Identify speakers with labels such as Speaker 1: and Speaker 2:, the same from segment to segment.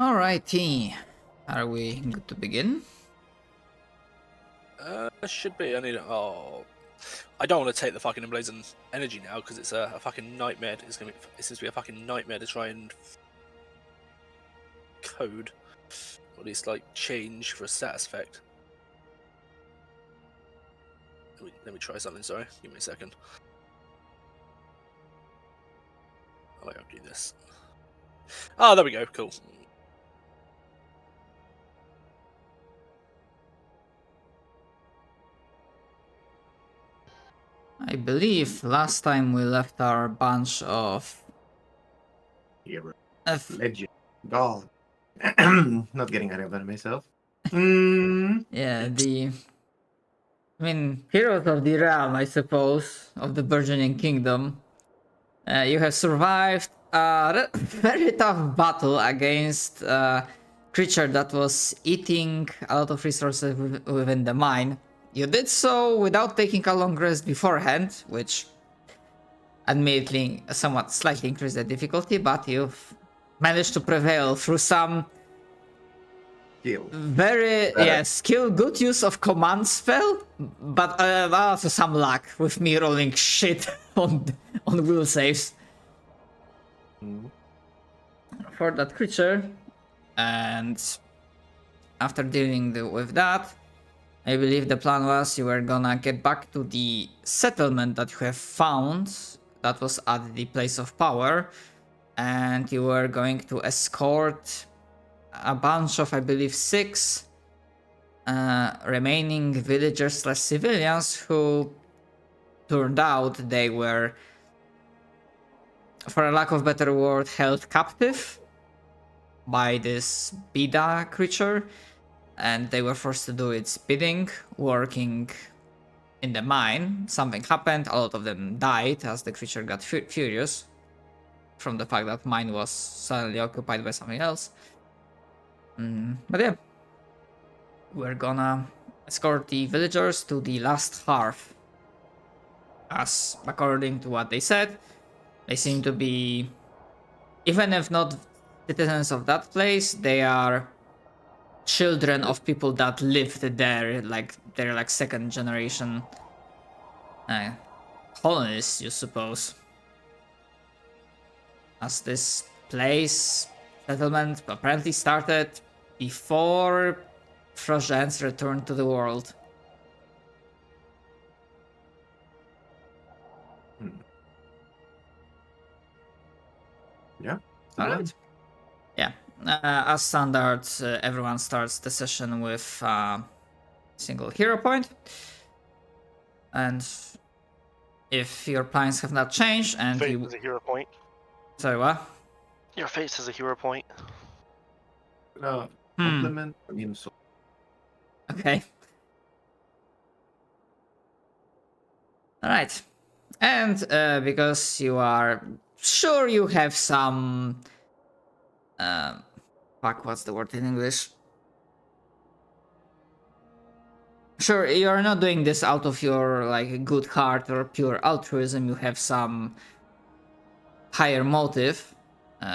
Speaker 1: Alrighty. Are we good to begin?
Speaker 2: Should be. I don't want to take the fucking emblazoned energy now because it's a fucking nightmare. It seems to be a fucking nightmare to try and code, or at least like change for a status effect. Let me try something. Sorry, give me a second. Oh, I'll do this. Oh, there we go. Cool.
Speaker 1: I believe last time we left our bunch of
Speaker 3: Hero.
Speaker 1: F
Speaker 3: Legend. God. Not getting ahead of myself.
Speaker 1: yeah, heroes of the realm, I suppose, of the burgeoning kingdom. You have survived a very tough battle against a creature that was eating a lot of resources within the mine. You did so without taking a long rest beforehand, which admittedly somewhat slightly increased the difficulty, but you've managed to prevail through some
Speaker 3: Skill.
Speaker 1: skill, good use of command spell, but also some luck with me rolling shit on will saves for that creature. And after dealing with that, I believe the plan was you were gonna get back to the settlement that you have found that was at the place of power, and you were going to escort a bunch of, I believe, 6 remaining villagers/civilians who turned out they were, for a lack of better word, held captive by this Bida creature, and they were forced to do its bidding, working in the mine. Something happened, a lot of them died as the creature got furious from the fact that mine was suddenly occupied by something else. But yeah, we're gonna escort the villagers to the last hearth. As according to what they said, they seem to be, even if not citizens of that place, they are children of people that lived there, like they're like second generation colonists, you suppose. As this place settlement apparently started before Frozhan's return to the world.
Speaker 3: Yeah.
Speaker 1: Alright. Yeah. As standard, everyone starts the session with a single hero point. And if your plans have not changed and
Speaker 4: Fate is a hero point.
Speaker 1: Sorry, what?
Speaker 4: Your face is a hero point.
Speaker 3: Compliment or insult?
Speaker 1: Okay. Alright. And because you are sure you have some... what's the word in English? Sure, you're not doing this out of your like good heart or pure altruism. You have some higher motive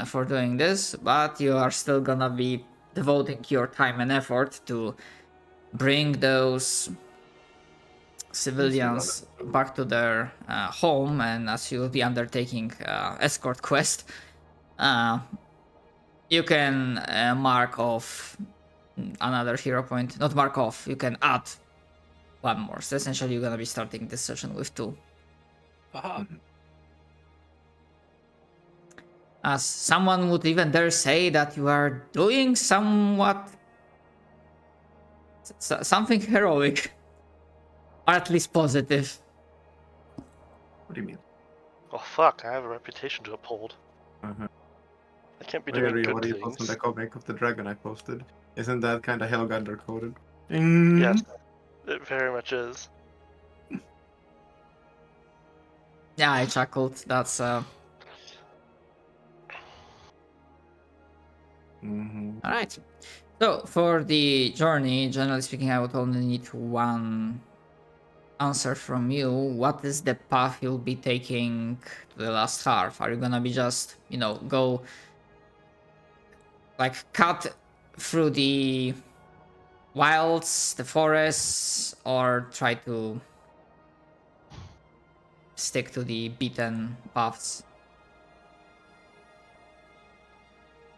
Speaker 1: for doing this, but you are still gonna be devoting your time and effort to bring those civilians back to their home. And as you'll be undertaking escort quest, you can mark off another hero point. Not mark off, you can add one more. So essentially you're gonna be starting this session with 2.
Speaker 2: Aha.
Speaker 1: As someone would even dare say that you are doing somewhat something heroic, or at least positive.
Speaker 3: What do you mean?
Speaker 4: Oh fuck, I have a reputation to uphold. I can't be doing good
Speaker 3: What do you post on
Speaker 4: things.
Speaker 3: the comic of the dragon I posted? Isn't that kind of Hellgander coded?
Speaker 4: Yes, it very much is.
Speaker 1: Yeah, I chuckled. That's Alright. So for the journey, generally speaking, I would only need one answer from you. What is the path you'll be taking to the last hearth? Are you gonna be just, go like cut through the wilds, the forests, or try to stick to the beaten paths?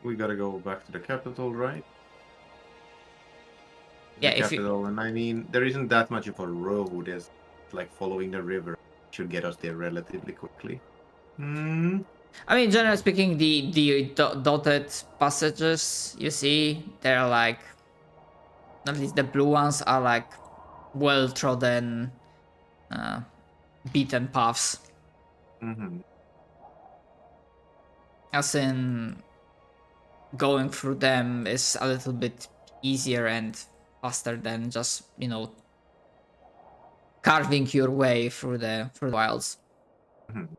Speaker 3: We gotta go back to the capital, right?
Speaker 1: Yeah,
Speaker 3: The
Speaker 1: if you
Speaker 3: capital, and I mean, there isn't that much of a road as like following the river should get us there relatively quickly. Hmm.
Speaker 1: I mean, generally speaking, the dotted passages you see, they're like, at least the blue ones are like well trodden, uh, beaten paths.
Speaker 3: Mm-hmm.
Speaker 1: As in, going through them is a little bit easier and faster than just, you know, carving your way through the wilds.
Speaker 3: Mm-hmm.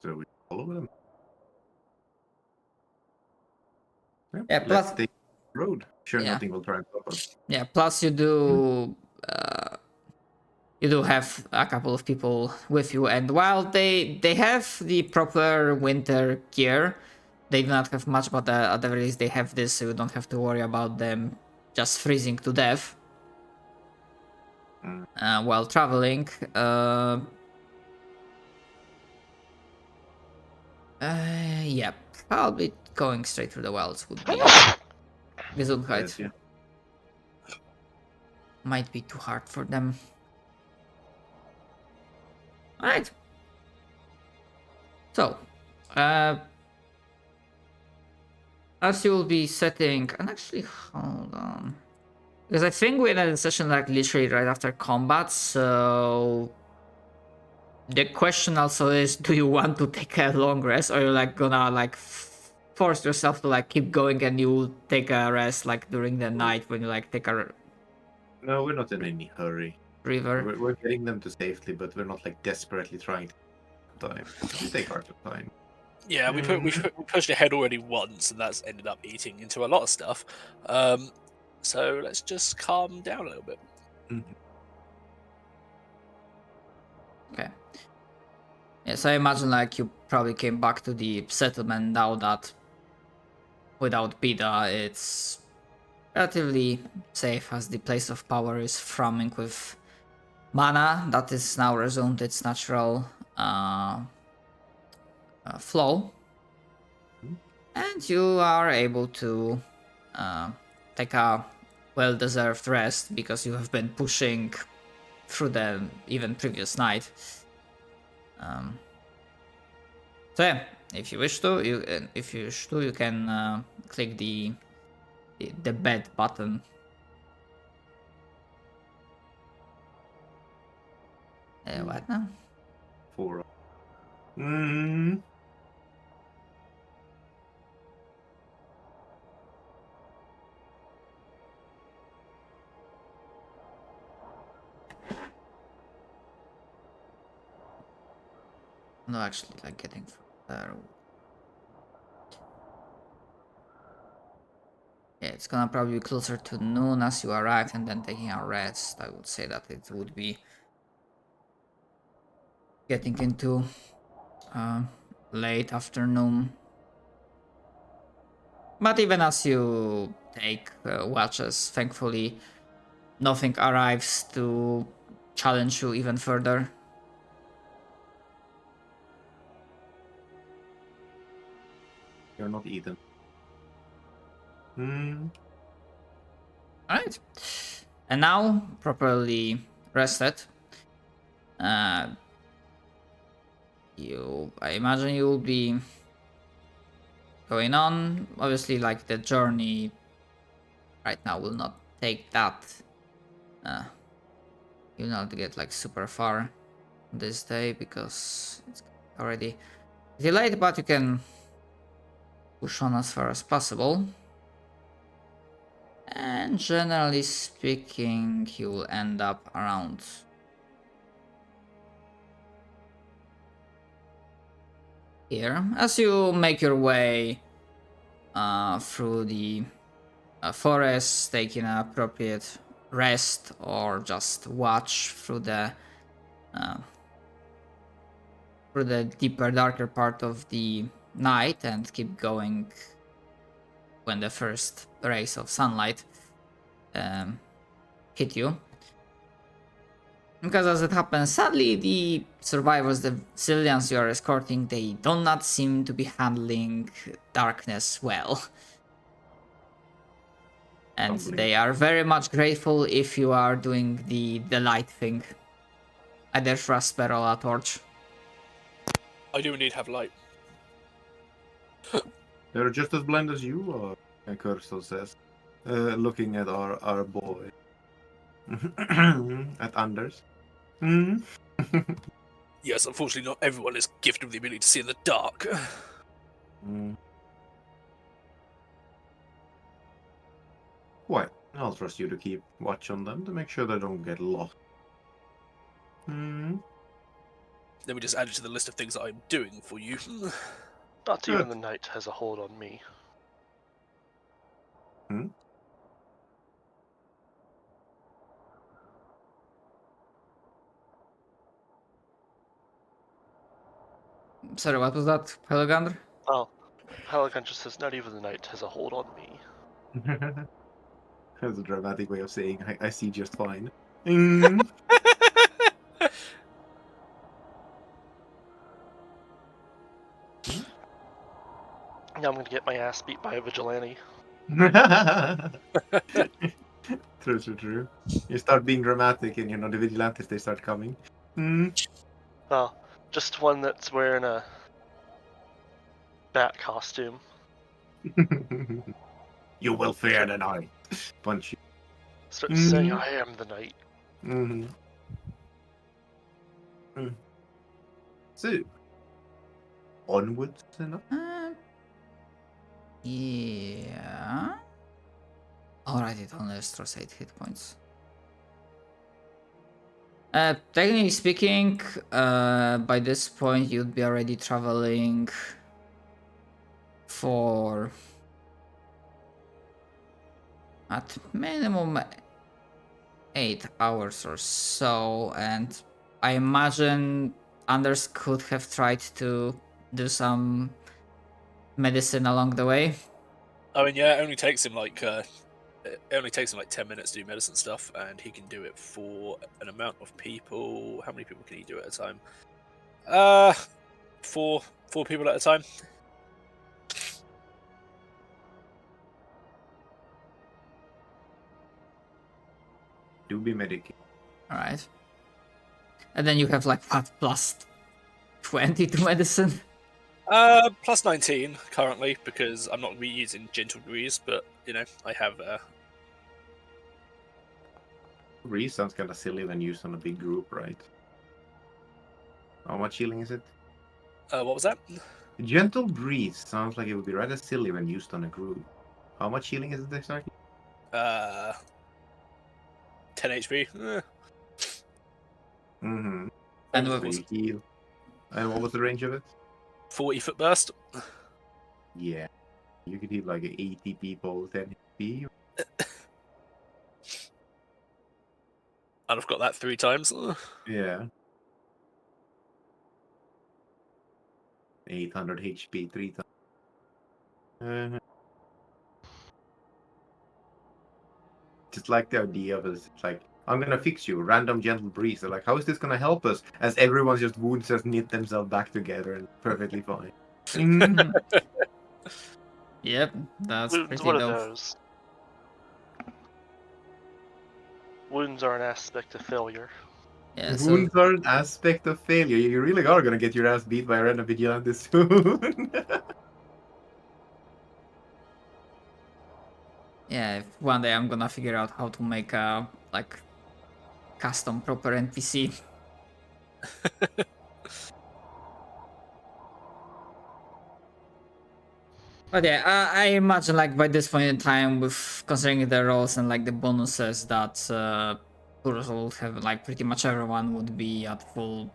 Speaker 3: So we follow them. Yep.
Speaker 1: Yeah,
Speaker 3: Let's
Speaker 1: plus
Speaker 3: take the road. Sure,
Speaker 1: yeah.
Speaker 3: nothing will try and stop us.
Speaker 1: Yeah, plus you do have a couple of people with you, and while they have the proper winter gear, they do not have much, but at the very least they have this, so you don't have to worry about them just freezing to death while traveling. Yeah, probably going straight through the wilds would be Gesundheit.
Speaker 3: Yeah.
Speaker 1: Might be too hard for them. Alright. So, as you will be setting, and actually, hold on. Because I think we had a session like literally right after combat, so the question also is, do you want to take a long rest, or you're like gonna like force yourself to like keep going and you take a rest like during the night when you like take a
Speaker 3: No, we're not in any hurry.
Speaker 1: river?
Speaker 3: We're getting them to safety, but we're not like desperately trying to time. We take our time.
Speaker 2: Yeah, we pushed ahead already once, and that's ended up eating into a lot of stuff. So let's just calm down a little bit.
Speaker 3: Mm-hmm.
Speaker 1: Okay. Yes, I imagine like you probably came back to the settlement now that without Bida it's relatively safe, as the place of power is thrumming with mana that is now resumed its natural flow. And you are able to take a well-deserved rest because you have been pushing through the even previous night. So yeah, if you wish to, you can click the bed button. What now?
Speaker 3: 4. Hmm.
Speaker 1: No, actually, like getting there. Yeah, it's gonna probably be closer to noon as you arrive, and then taking a rest. I would say that it would be getting into late afternoon. But even as you take watches, thankfully, nothing arrives to challenge you even further.
Speaker 3: You're not eaten. Hmm.
Speaker 1: Alright. And now, properly rested, I imagine you'll be going on. Obviously, like the journey right now will not take that. You'll not get like super far this day because it's already delayed, but you can push on as far as possible. And generally speaking, you'll end up around here as you make your way through the forest, taking an appropriate rest or just watch through the deeper, darker part of the night and keep going when the first rays of sunlight hit you. Because as it happens, sadly, the survivors, the civilians you are escorting, they do not seem to be handling darkness well. And they are very much grateful if you are doing the light thing. Either thrust spell or a torch.
Speaker 2: I do indeed have light.
Speaker 3: They're just as blind as you are, Kursel says, looking at our boy. At Anders.
Speaker 2: Yes, unfortunately, not everyone is gifted with the ability to see in the dark.
Speaker 3: Why? I'll trust you to keep watch on them to make sure they don't get lost.
Speaker 2: Let me just add it to the list of things that I'm doing for you.
Speaker 4: Not even the night has a hold on me.
Speaker 1: Sorry, what was that, Pelagandr?
Speaker 4: Oh, Pelican just says, not even the night has a hold on me.
Speaker 3: That's a dramatic way of saying I see just fine.
Speaker 4: Now I'm gonna get my ass beat by a vigilante.
Speaker 3: True. You start being dramatic and the vigilantes, they start coming.
Speaker 4: Well, just one that's wearing a bat costume.
Speaker 3: You will fear the night. Punch you.
Speaker 4: Start saying, I am the night.
Speaker 3: So, onwards and up.
Speaker 1: Yeah. Alright, it only restores 8 hit points. Technically speaking, by this point you'd be already traveling for at minimum 8 hours or so, and I imagine Anders could have tried to do some medicine along the way.
Speaker 2: I mean, yeah, it only takes him like 10 minutes to do medicine stuff, and he can do it for an amount of people. How many people can he do at a time? Four people at a time.
Speaker 3: Do be medicated.
Speaker 1: Alright. And then you have like what, plus 20 to medicine?
Speaker 2: Plus 19 currently, because I'm not reusing gentle breeze, but I have
Speaker 3: Breeze sounds kind of silly when used on a big group, right? How much healing is it?
Speaker 2: what was that?
Speaker 3: Gentle breeze sounds like it would be rather silly when used on a group. How much healing is it exactly?
Speaker 2: 10 HP.
Speaker 3: And
Speaker 1: what
Speaker 3: so
Speaker 1: was
Speaker 3: you heal. And what was the range of it?
Speaker 2: 40-foot burst.
Speaker 3: Yeah. You could heal like 80 people, 10 HP.
Speaker 2: And I've got that 3 times.
Speaker 3: Yeah. 800 HP 3 times. Just like the idea of it, it's like, I'm gonna fix you, random gentle breeze. They're like, how is this gonna help us? As everyone's just wounds just knit themselves back together and perfectly fine.
Speaker 1: Yep, that's
Speaker 4: Wounds,
Speaker 1: pretty
Speaker 4: what are
Speaker 1: dope.
Speaker 4: those? Wounds are an aspect of failure.
Speaker 1: Yeah, so
Speaker 3: Wounds are an aspect of failure. You really are gonna get your ass beat by a random vigilante soon.
Speaker 1: yeah, if one day I'm gonna figure out how to make a like custom proper NPC. But yeah, I imagine like by this point in time, with considering the roles and like the bonuses, that Kurz would have like pretty much everyone would be at full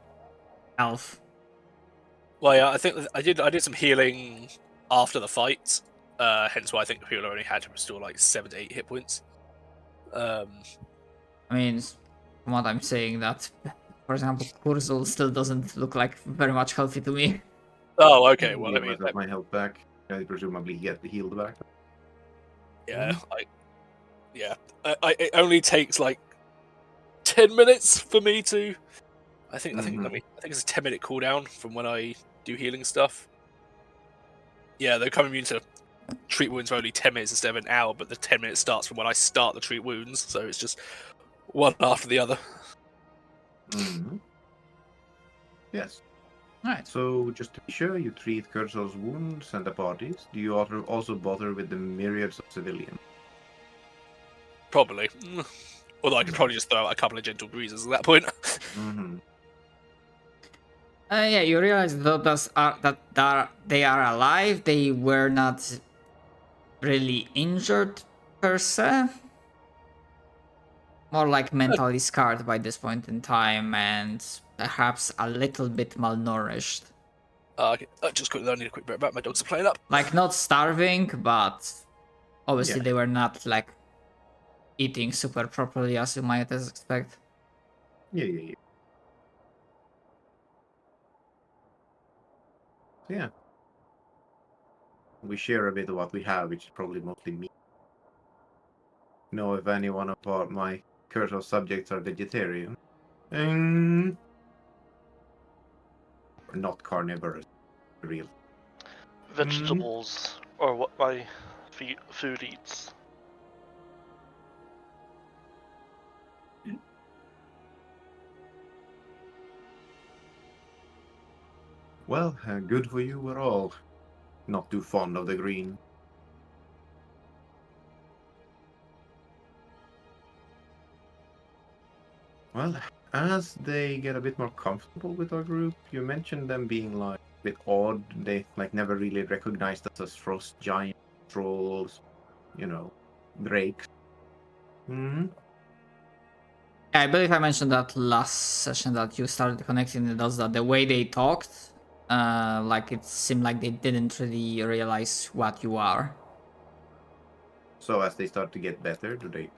Speaker 1: health.
Speaker 2: Well, yeah, I think I did some healing after the fight. Hence why I think people only had to restore like 7 to 8 hit points.
Speaker 1: I mean, from what I'm saying, that for example, Kurzel still doesn't look like very much healthy to me.
Speaker 2: Oh, okay. Well,
Speaker 3: Give
Speaker 2: I mean,
Speaker 3: myself my health back. I presumably get the healed back.
Speaker 2: Yeah, it only takes like 10 minutes for me to. I think it's a 10-minute cooldown from when I do healing stuff. Yeah, they're coming immune to treat wounds for only 10 minutes instead of an hour, but the 10 minutes starts from when I start the treat wounds, so it's just one after the other.
Speaker 3: Yes.
Speaker 1: Alright.
Speaker 3: So, just to be sure, you treat Kurzel's wounds and the bodies. Do you also bother with the myriads of civilians?
Speaker 2: Probably. Although I could probably just throw out a couple of gentle breezes at that point.
Speaker 1: Yeah, you realize that they are alive. They were not really injured per se. More like mentally scarred by this point in time and perhaps a little bit malnourished.
Speaker 2: Okay. Just quickly, I need a quick bit back. My dogs are playing up.
Speaker 1: Like, not starving, but obviously
Speaker 3: Yeah.
Speaker 1: they were not like eating super properly as you might expect.
Speaker 3: Yeah. Yeah. We share a bit of what we have, which is probably mostly meat. Know if any one of my Kurzel subjects are vegetarian. Or not carnivorous, real.
Speaker 4: Vegetables are what my food eats.
Speaker 3: Well, good for you. We're all not too fond of the green. Well, as they get a bit more comfortable with our group, you mentioned them being like a bit odd. They like never really recognized us as frost giant trolls, drakes.
Speaker 1: I believe I mentioned that last session that you started connecting the dots, that the way they talked, like it seemed like they didn't really realize what you are.
Speaker 3: So as they start to get better, do they?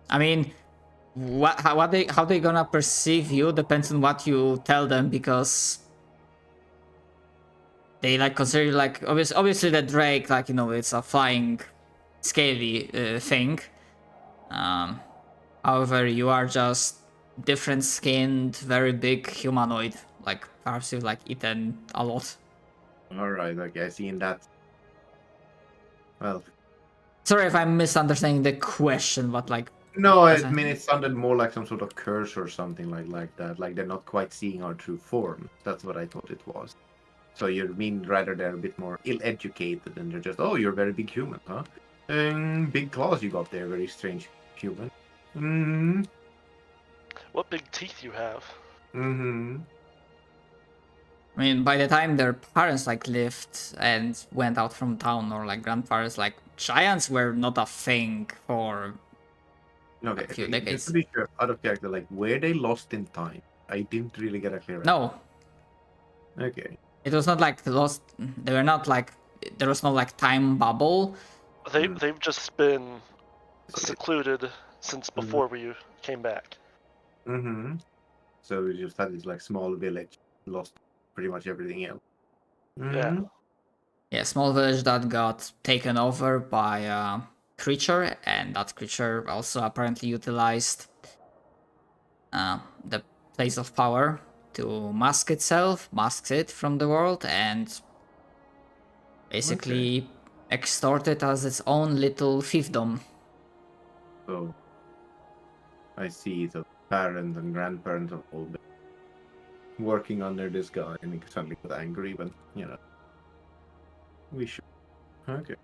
Speaker 1: I mean, how they gonna perceive you depends on what you tell them, because they like consider you like obviously the Drake, like, it's a flying, scaly thing. However, you are just different skinned, very big humanoid. Like, perhaps you've like eaten a lot.
Speaker 3: All right, okay, I see in that. Well,
Speaker 1: Sorry if I'm misunderstanding the question, but like,
Speaker 3: no, I mean it sounded more like some sort of curse or something like that. Like they're not quite seeing our true form. That's what I thought it was. So you mean rather they're a bit more ill-educated and they're just, oh, you're a very big human, huh? Big claws you got there, very strange human.
Speaker 4: What big teeth you have.
Speaker 1: I mean, by the time their parents like lived and went out from town, or like grandparents, like giants were not a thing for
Speaker 3: Okay,
Speaker 1: a few
Speaker 3: just
Speaker 1: decades.
Speaker 3: to be sure, out of character, like, were they lost in time? I didn't really get a clear answer.
Speaker 1: No.
Speaker 3: Okay.
Speaker 1: It was not like lost. They were not like, there was no like time bubble.
Speaker 4: They've just been secluded since before we came back.
Speaker 3: So we just had this like small village, lost pretty much everything else.
Speaker 4: Yeah.
Speaker 1: Yeah, small village that got taken over by a creature, and that creature also apparently utilized the place of power to masks it from the world, and basically extort it as its own little fiefdom.
Speaker 3: So I see the parents and grandparents have all been working under this guy, and he suddenly got angry when, we should. Okay.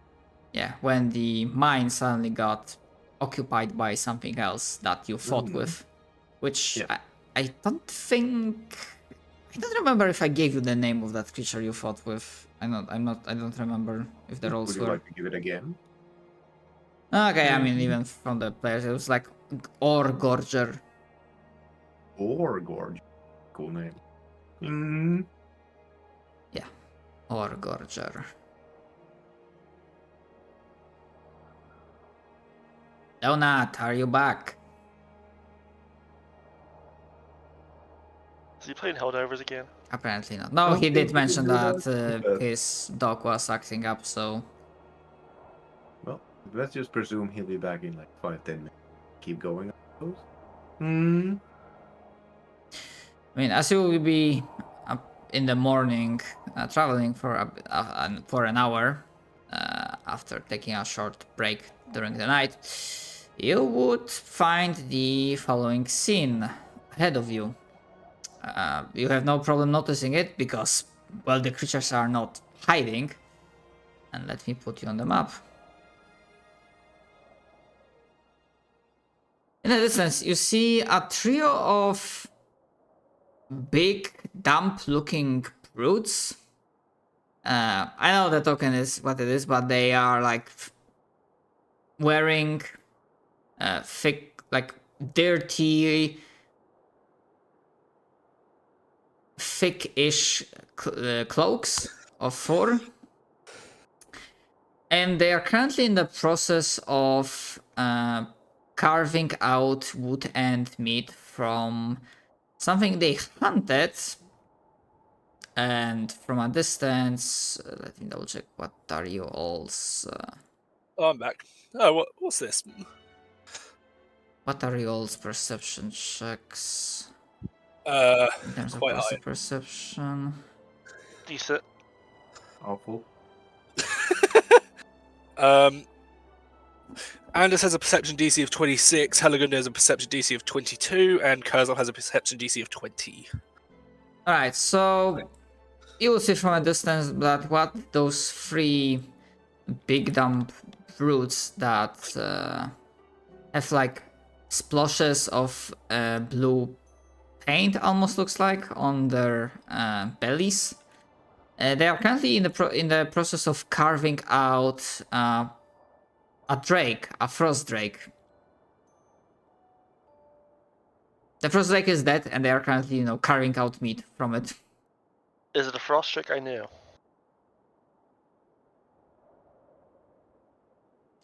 Speaker 1: Yeah, when the mine suddenly got occupied by something else that you fought with, which I don't think. I don't remember if I gave you the name of that creature you fought with. I don't remember if the rolls
Speaker 3: Would you
Speaker 1: were.
Speaker 3: like to give it again?
Speaker 1: Okay, I mean, even from the players, it was like Gorger.
Speaker 3: Or Gorge. Cool name.
Speaker 1: Yeah, Gorger. Donut, are you back?
Speaker 4: Is he playing Helldivers again?
Speaker 1: Apparently not. No,
Speaker 3: No,
Speaker 1: he did mention
Speaker 3: do
Speaker 1: that
Speaker 3: that.
Speaker 1: his dog was acting up, so...
Speaker 3: Well, let's just presume he'll be back in like 5-10 minutes. Keep going, I suppose. Hmm.
Speaker 1: I mean, as you will be up in the morning, traveling for an hour after taking a short break during the night, you would find the following scene ahead of you. You have no problem noticing it because, well, the creatures are not hiding. And let me put you on the map. In the distance, you see a trio of big, damp-looking brutes. I know the token is what it is, but they are like wearing thick, like dirty, thick-ish cloaks of fur. And they are currently in the process of carving out wood and meat from something they hunted. And from a distance, let me double check. What are you all's?
Speaker 2: Oh, I'm back. Oh, what's this?
Speaker 1: What are you all's perception checks in terms of
Speaker 2: Quite
Speaker 1: passive
Speaker 2: high.
Speaker 1: perception?
Speaker 4: Decent.
Speaker 3: Awful.
Speaker 2: Anders has a perception DC of 26, Helagunda has a perception DC of 22, and Kurzal has a perception DC of 20.
Speaker 1: Alright, so you will see from a distance that what those three big dumb brutes that have like splashes of blue paint, almost looks like, on their bellies. They are currently in the process of carving out a drake, a frost drake. The frost drake is dead, and they are currently, carving out meat from it.
Speaker 4: Is it a frost trick? I knew.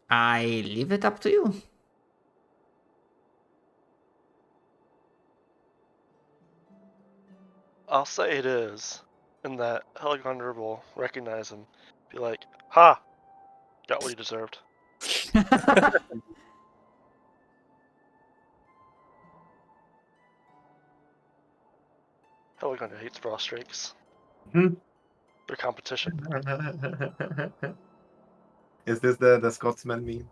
Speaker 1: I leave it up to you.
Speaker 4: I'll say it is, and that Helgander will recognize him. Be like, ha! Got what he deserved. Helgander hates frost drakes.
Speaker 3: Hmm.
Speaker 4: They're competition.
Speaker 3: Is this the Scotsman meme?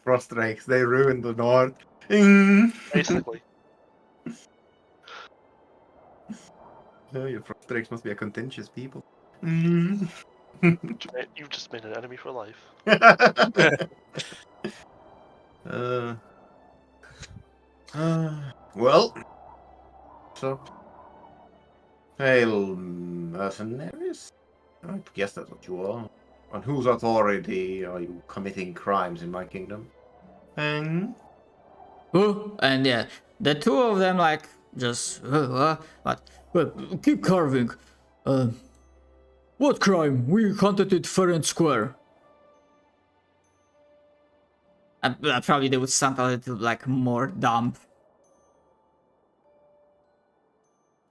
Speaker 3: Frost drakes, they ruined the North. Mm.
Speaker 4: Basically.
Speaker 3: Oh, your frost drakes must be a contentious people. Mm.
Speaker 4: You've just made an enemy for life.
Speaker 3: Well, so, hail mercenaries? I guess that's what you are. On whose authority are you committing crimes in my kingdom?
Speaker 1: And yeah, the two of them just keep carving. What crime? We hunted it fair and square. Probably they would sound a little more dumb.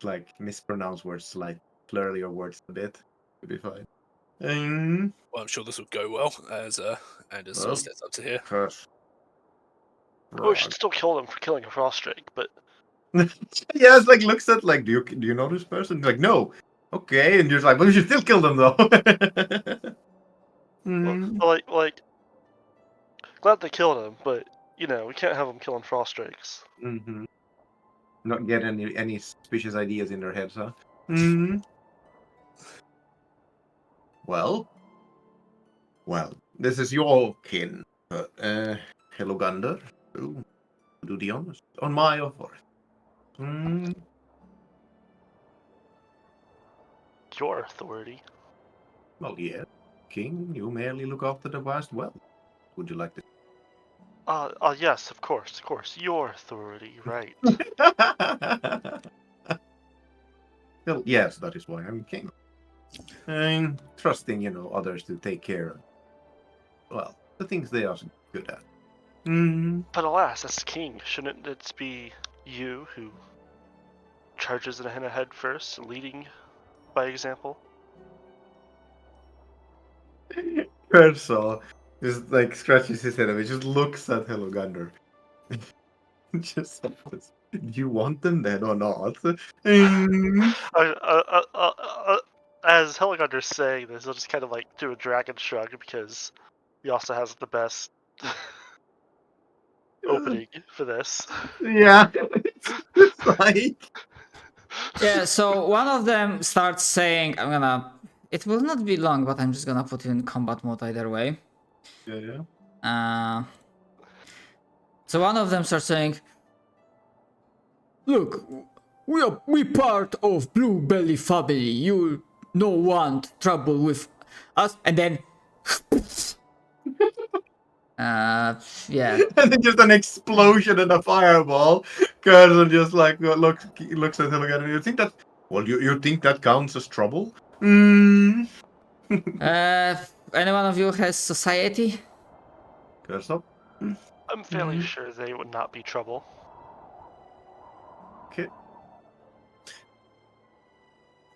Speaker 3: Like mispronounce words, slight blur your words a bit. It'll be fine.
Speaker 2: Well, I'm sure this would go well as Anders sort of steps up to here.
Speaker 4: Well, we should still kill them for killing a frost drake, but
Speaker 3: yeah, it's looks at do you know this person? Like, no. Okay, and you're like, well, you should still kill them though.
Speaker 4: like, glad they killed him, but we can't have them killing frost drakes.
Speaker 3: Mm-hmm. Not get any suspicious ideas in their heads, huh? Well, this is your kin, but hello, Gander. Do the honors on my authority.
Speaker 4: Your authority.
Speaker 3: Well, yeah, King, you merely look after the vast wealth. Would you like to?
Speaker 4: Yes, of course. Your authority, right.
Speaker 3: Well, yes, that is why I'm king. I'm trusting, others to take care of, well, the things they are good at.
Speaker 4: But alas, as king, shouldn't it be you who charges in ahead first, leading by example.
Speaker 3: Cursor just like scratches his head and he just looks at Hello Gander. Just says, do you want them then or not?
Speaker 4: As Heliconder's saying this, he'll just kind of like do a dragon shrug because he also has the best opening for this.
Speaker 3: Yeah, it's like
Speaker 1: Yeah, so one of them starts saying, it will not be long, but I'm just gonna put you in combat mode either way.
Speaker 3: yeah.
Speaker 1: So one of them starts saying, look, we part of Blue Belly family. You no want trouble with us. And then, yeah.
Speaker 3: And then just an explosion and a fireball. Cursor just like looks at Hello Gander. You think that? Well, you think that counts as trouble?
Speaker 1: Any one of you has society?
Speaker 3: Cursor.
Speaker 4: I'm fairly sure they would not be trouble.
Speaker 3: Okay.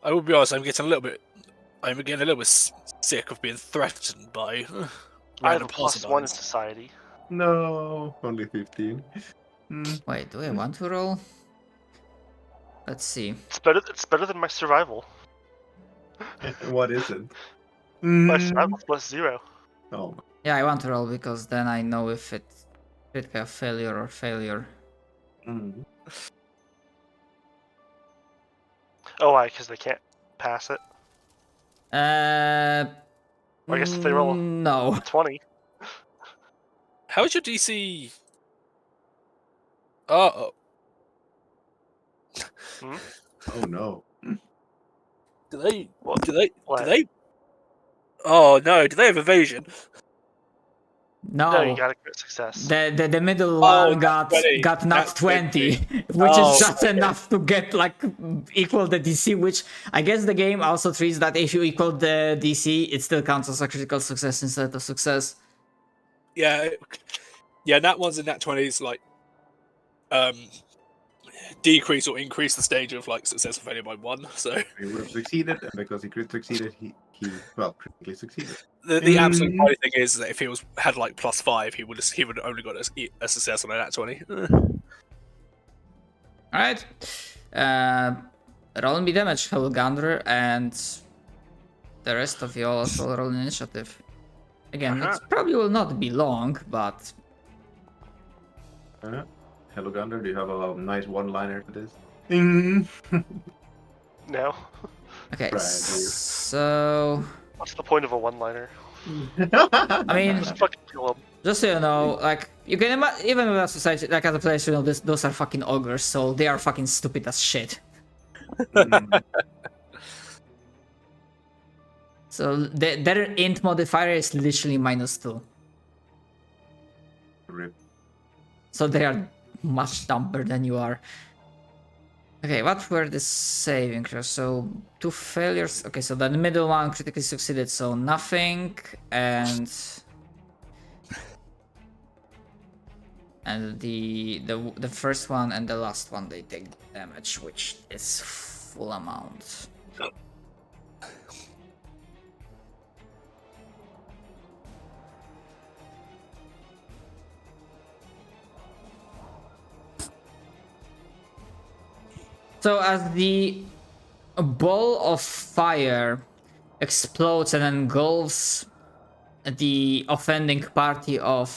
Speaker 2: I will be honest. I'm getting a little bit sick of being threatened by
Speaker 4: I have
Speaker 2: random
Speaker 4: a +1 in
Speaker 2: passerbys.
Speaker 4: society.
Speaker 3: No, only 15.
Speaker 1: Wait, do I want to roll? Let's see.
Speaker 4: It's better than my survival.
Speaker 3: What is it?
Speaker 4: My survival +0.
Speaker 3: Oh,
Speaker 1: Yeah, I want to roll because then I know if it's critical failure or failure.
Speaker 4: Oh, why? Because they can't pass it. I guess if they roll
Speaker 1: no.
Speaker 4: 20.
Speaker 2: How is your DC? Oh,
Speaker 3: oh no.
Speaker 2: do they?
Speaker 4: What?
Speaker 2: Do they?
Speaker 4: What?
Speaker 2: Do they? Oh no! Do they have evasion?
Speaker 4: No, you
Speaker 1: No.
Speaker 4: got a crit success.
Speaker 1: The middle
Speaker 2: Oh,
Speaker 1: one got
Speaker 2: 20.
Speaker 1: nat
Speaker 2: That's
Speaker 1: 20,
Speaker 2: 20.
Speaker 1: which
Speaker 2: Oh,
Speaker 1: is just
Speaker 2: okay.
Speaker 1: enough to get like equal the DC, which I guess the game also treats that if you equal the DC, it still counts as a critical success instead of success.
Speaker 2: Yeah, nat ones and nat 20s like decrease or increase the stage of like success of failure by 1. So
Speaker 3: He would have succeeded, and because he succeeded, he critically succeeded.
Speaker 2: the absolute funny thing is that if he had like +5, he would only got a success on a nat 20.
Speaker 1: Alright. Roll me damage, Helgander, and the rest of you also roll initiative. Again, it probably will not be long, but
Speaker 3: Hello Gander, do you have a nice one-liner for this?
Speaker 4: No.
Speaker 1: okay.
Speaker 3: Right.
Speaker 1: So
Speaker 4: What's the point of a one-liner?
Speaker 1: I mean,
Speaker 4: Just fucking kill him.
Speaker 1: just so you know, like you can even with a society like as a player, you know, those are fucking ogres, so they are fucking stupid as shit. So their int modifier is literally -2.
Speaker 3: Rip.
Speaker 1: So they are much dumber than you are. Okay, what were the saving throws? So 2 failures. Okay, so the middle one critically succeeded, so nothing, and the first one and the last one they take damage, which is full amount. So as the ball of fire explodes and engulfs the offending party of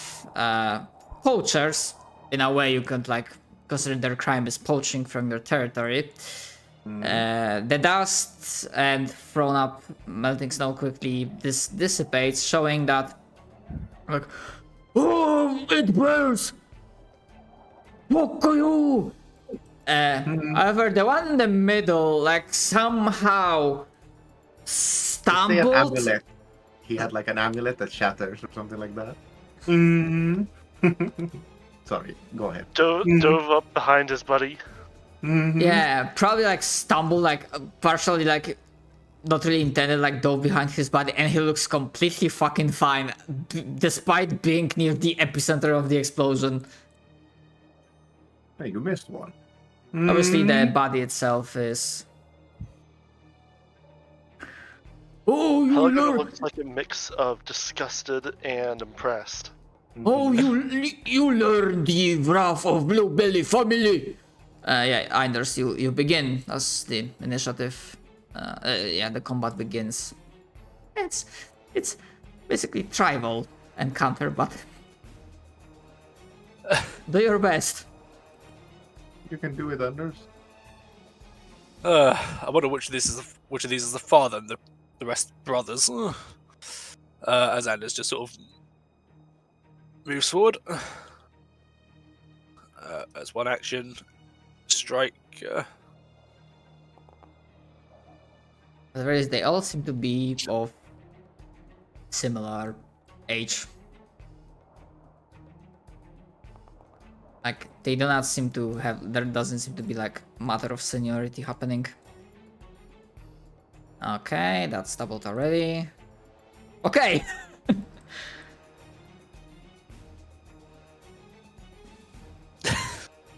Speaker 1: poachers, in a way you could like consider their crime as poaching from your territory. The dust and thrown up melting snow quickly dissipates, showing that like, oh, it burns! Fuck you! However, the one in the middle, like, somehow
Speaker 3: Say an
Speaker 1: stumbled.
Speaker 3: amulet. He had like an amulet that shatters or something like that. Sorry, go ahead.
Speaker 4: Dove up behind his buddy.
Speaker 1: Yeah, probably like stumbled, like partially like not really intended, like dove behind his body, and he looks completely fucking fine, despite being near the epicenter of the explosion.
Speaker 3: Hey, you missed one.
Speaker 1: Obviously, the body itself is. Oh, you
Speaker 4: Helga
Speaker 1: learn!
Speaker 4: looks like a mix of disgusted and impressed.
Speaker 1: Oh, you learn the wrath of Bluebelly family. Yeah, Anders, you begin as the initiative. Yeah, the combat begins. It's basically tribal encounter, but do your best.
Speaker 3: You can do it, Anders.
Speaker 2: I wonder which of these is the father and the rest brothers. As Anders just sort of moves forward. As one action, strike.
Speaker 1: The very least, they all seem to be of similar age. Like, they do not seem to have. There doesn't seem to be like matter of seniority happening. Okay, that's doubled already. Okay.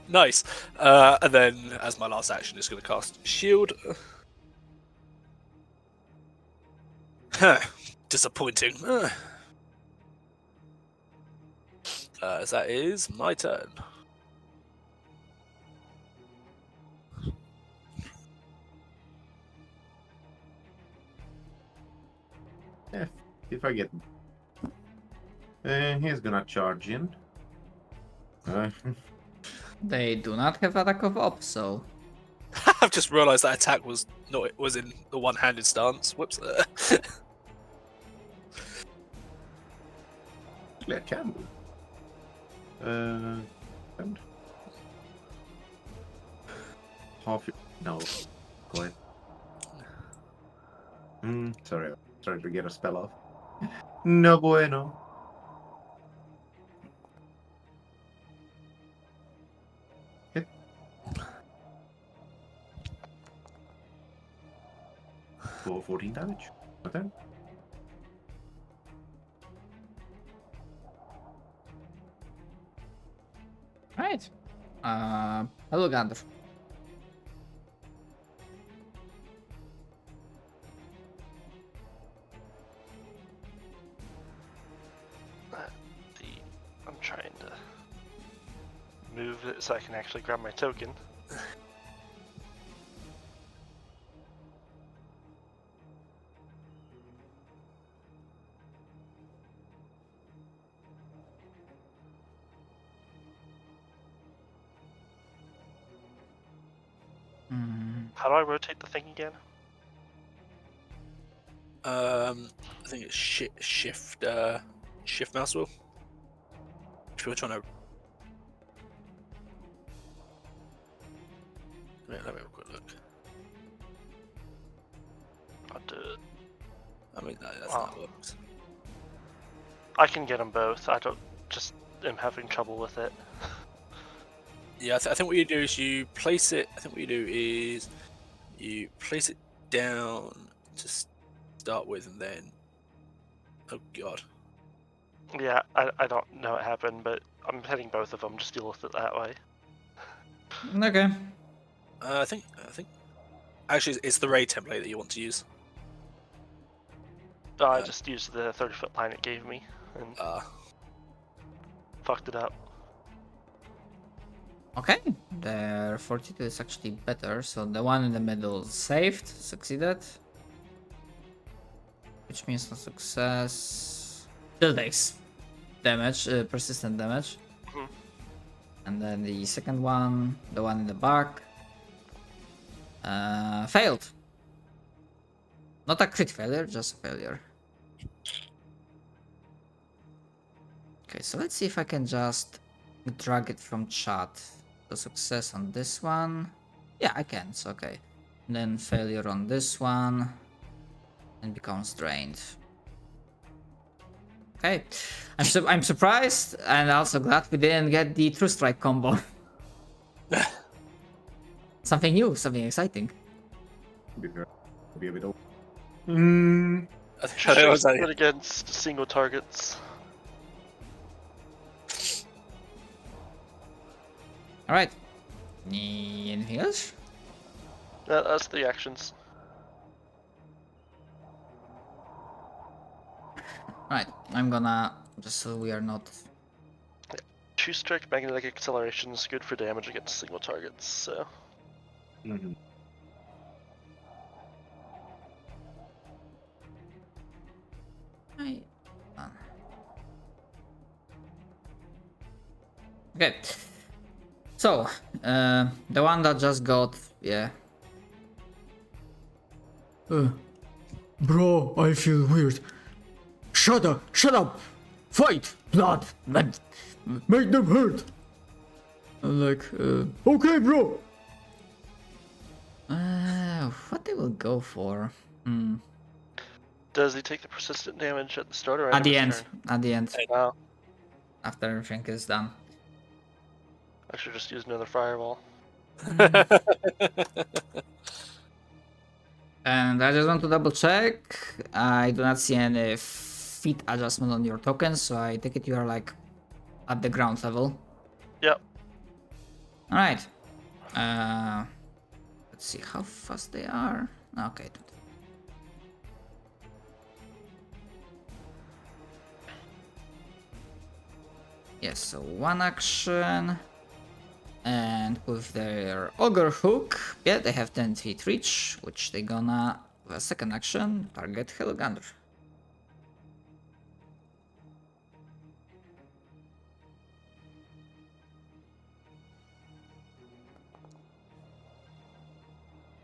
Speaker 2: Nice. And then, as my last action, is going to cast Shield. Disappointing. As that is my turn.
Speaker 3: Yeah, if I get. He's gonna charge in.
Speaker 1: They do not have attack of op, so
Speaker 2: I've just realised that attack was in the one-handed stance. Whoops.
Speaker 3: Actually, I can move. And half. No, go ahead. Sorry, I'm trying to get a spell off. No bueno. Hit. For 14 damage. Okay.
Speaker 1: right. Hello, Gander.
Speaker 4: I'm trying to move it so I can actually grab my token. How do I rotate the thing again?
Speaker 2: I think it's shift mouse wheel. If you're trying to. Let me have a quick look.
Speaker 4: I'll do it.
Speaker 2: I mean, that's how it works.
Speaker 4: I can get them both. I don't just am having trouble with it.
Speaker 2: Yeah, I think what you do is you place it. I think what you do is you place it down to start with, and then. Oh god.
Speaker 4: Yeah, I don't know what happened, but I'm hitting both of them. Just deal with it that way.
Speaker 1: Okay.
Speaker 2: I think. Actually, it's the raid template that you want to use.
Speaker 4: I just used the 30-foot line it gave me and fucked it up.
Speaker 1: Okay. Their 42 is actually better, so the one in the middle saved, succeeded. Which means no success. Still takes damage, persistent damage.
Speaker 4: Mhm.
Speaker 1: And then the second one, the one in the back, failed. Not a crit failure, just a failure. Okay, so let's see if I can just drag it from chat. The success on this one. Yeah, I can, it's okay. And then failure on this one. And becomes drained. Okay, I'm surprised and also glad we didn't get the True Strike combo. Something new, something exciting.
Speaker 3: Be a bit old.
Speaker 2: I think it was like,
Speaker 4: Good against single targets.
Speaker 1: All right, Anything else?
Speaker 4: That's the actions.
Speaker 1: Right, I'm gonna, just so we are not...
Speaker 4: 2 strike magnetic acceleration is good for damage against single targets, so.
Speaker 3: Mhm.
Speaker 1: Okay. So, the one that just got, yeah. Bro, I feel weird. Shut up! Fight! Blood! Make them hurt! I'm like, okay, bro! What they will go for?
Speaker 4: Does he take the persistent damage at the start or
Speaker 1: At the
Speaker 4: of
Speaker 1: end.
Speaker 4: his turn?
Speaker 1: At the end.
Speaker 4: Wow.
Speaker 1: After everything is done.
Speaker 4: I should just use another fireball.
Speaker 1: And I just want to double check. I do not see any feet adjustment on your tokens, so I take it you are like at the ground level.
Speaker 4: Yep.
Speaker 1: Alright. Let's see how fast they are. Okay. Yes, so one action. And with their Ogre Hook, yeah, they have 10 feet reach, which they gonna, with a second action, target Helgander.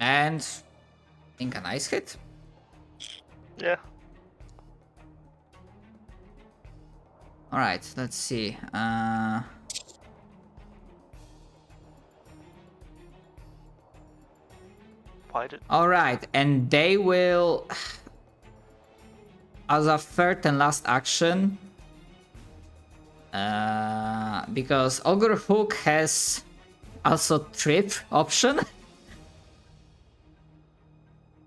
Speaker 1: And I think a nice hit.
Speaker 4: Yeah.
Speaker 1: Alright, let's see.
Speaker 4: Why did?
Speaker 1: Alright, and they will, as a third and last action, because Ogre Hook has also trip option.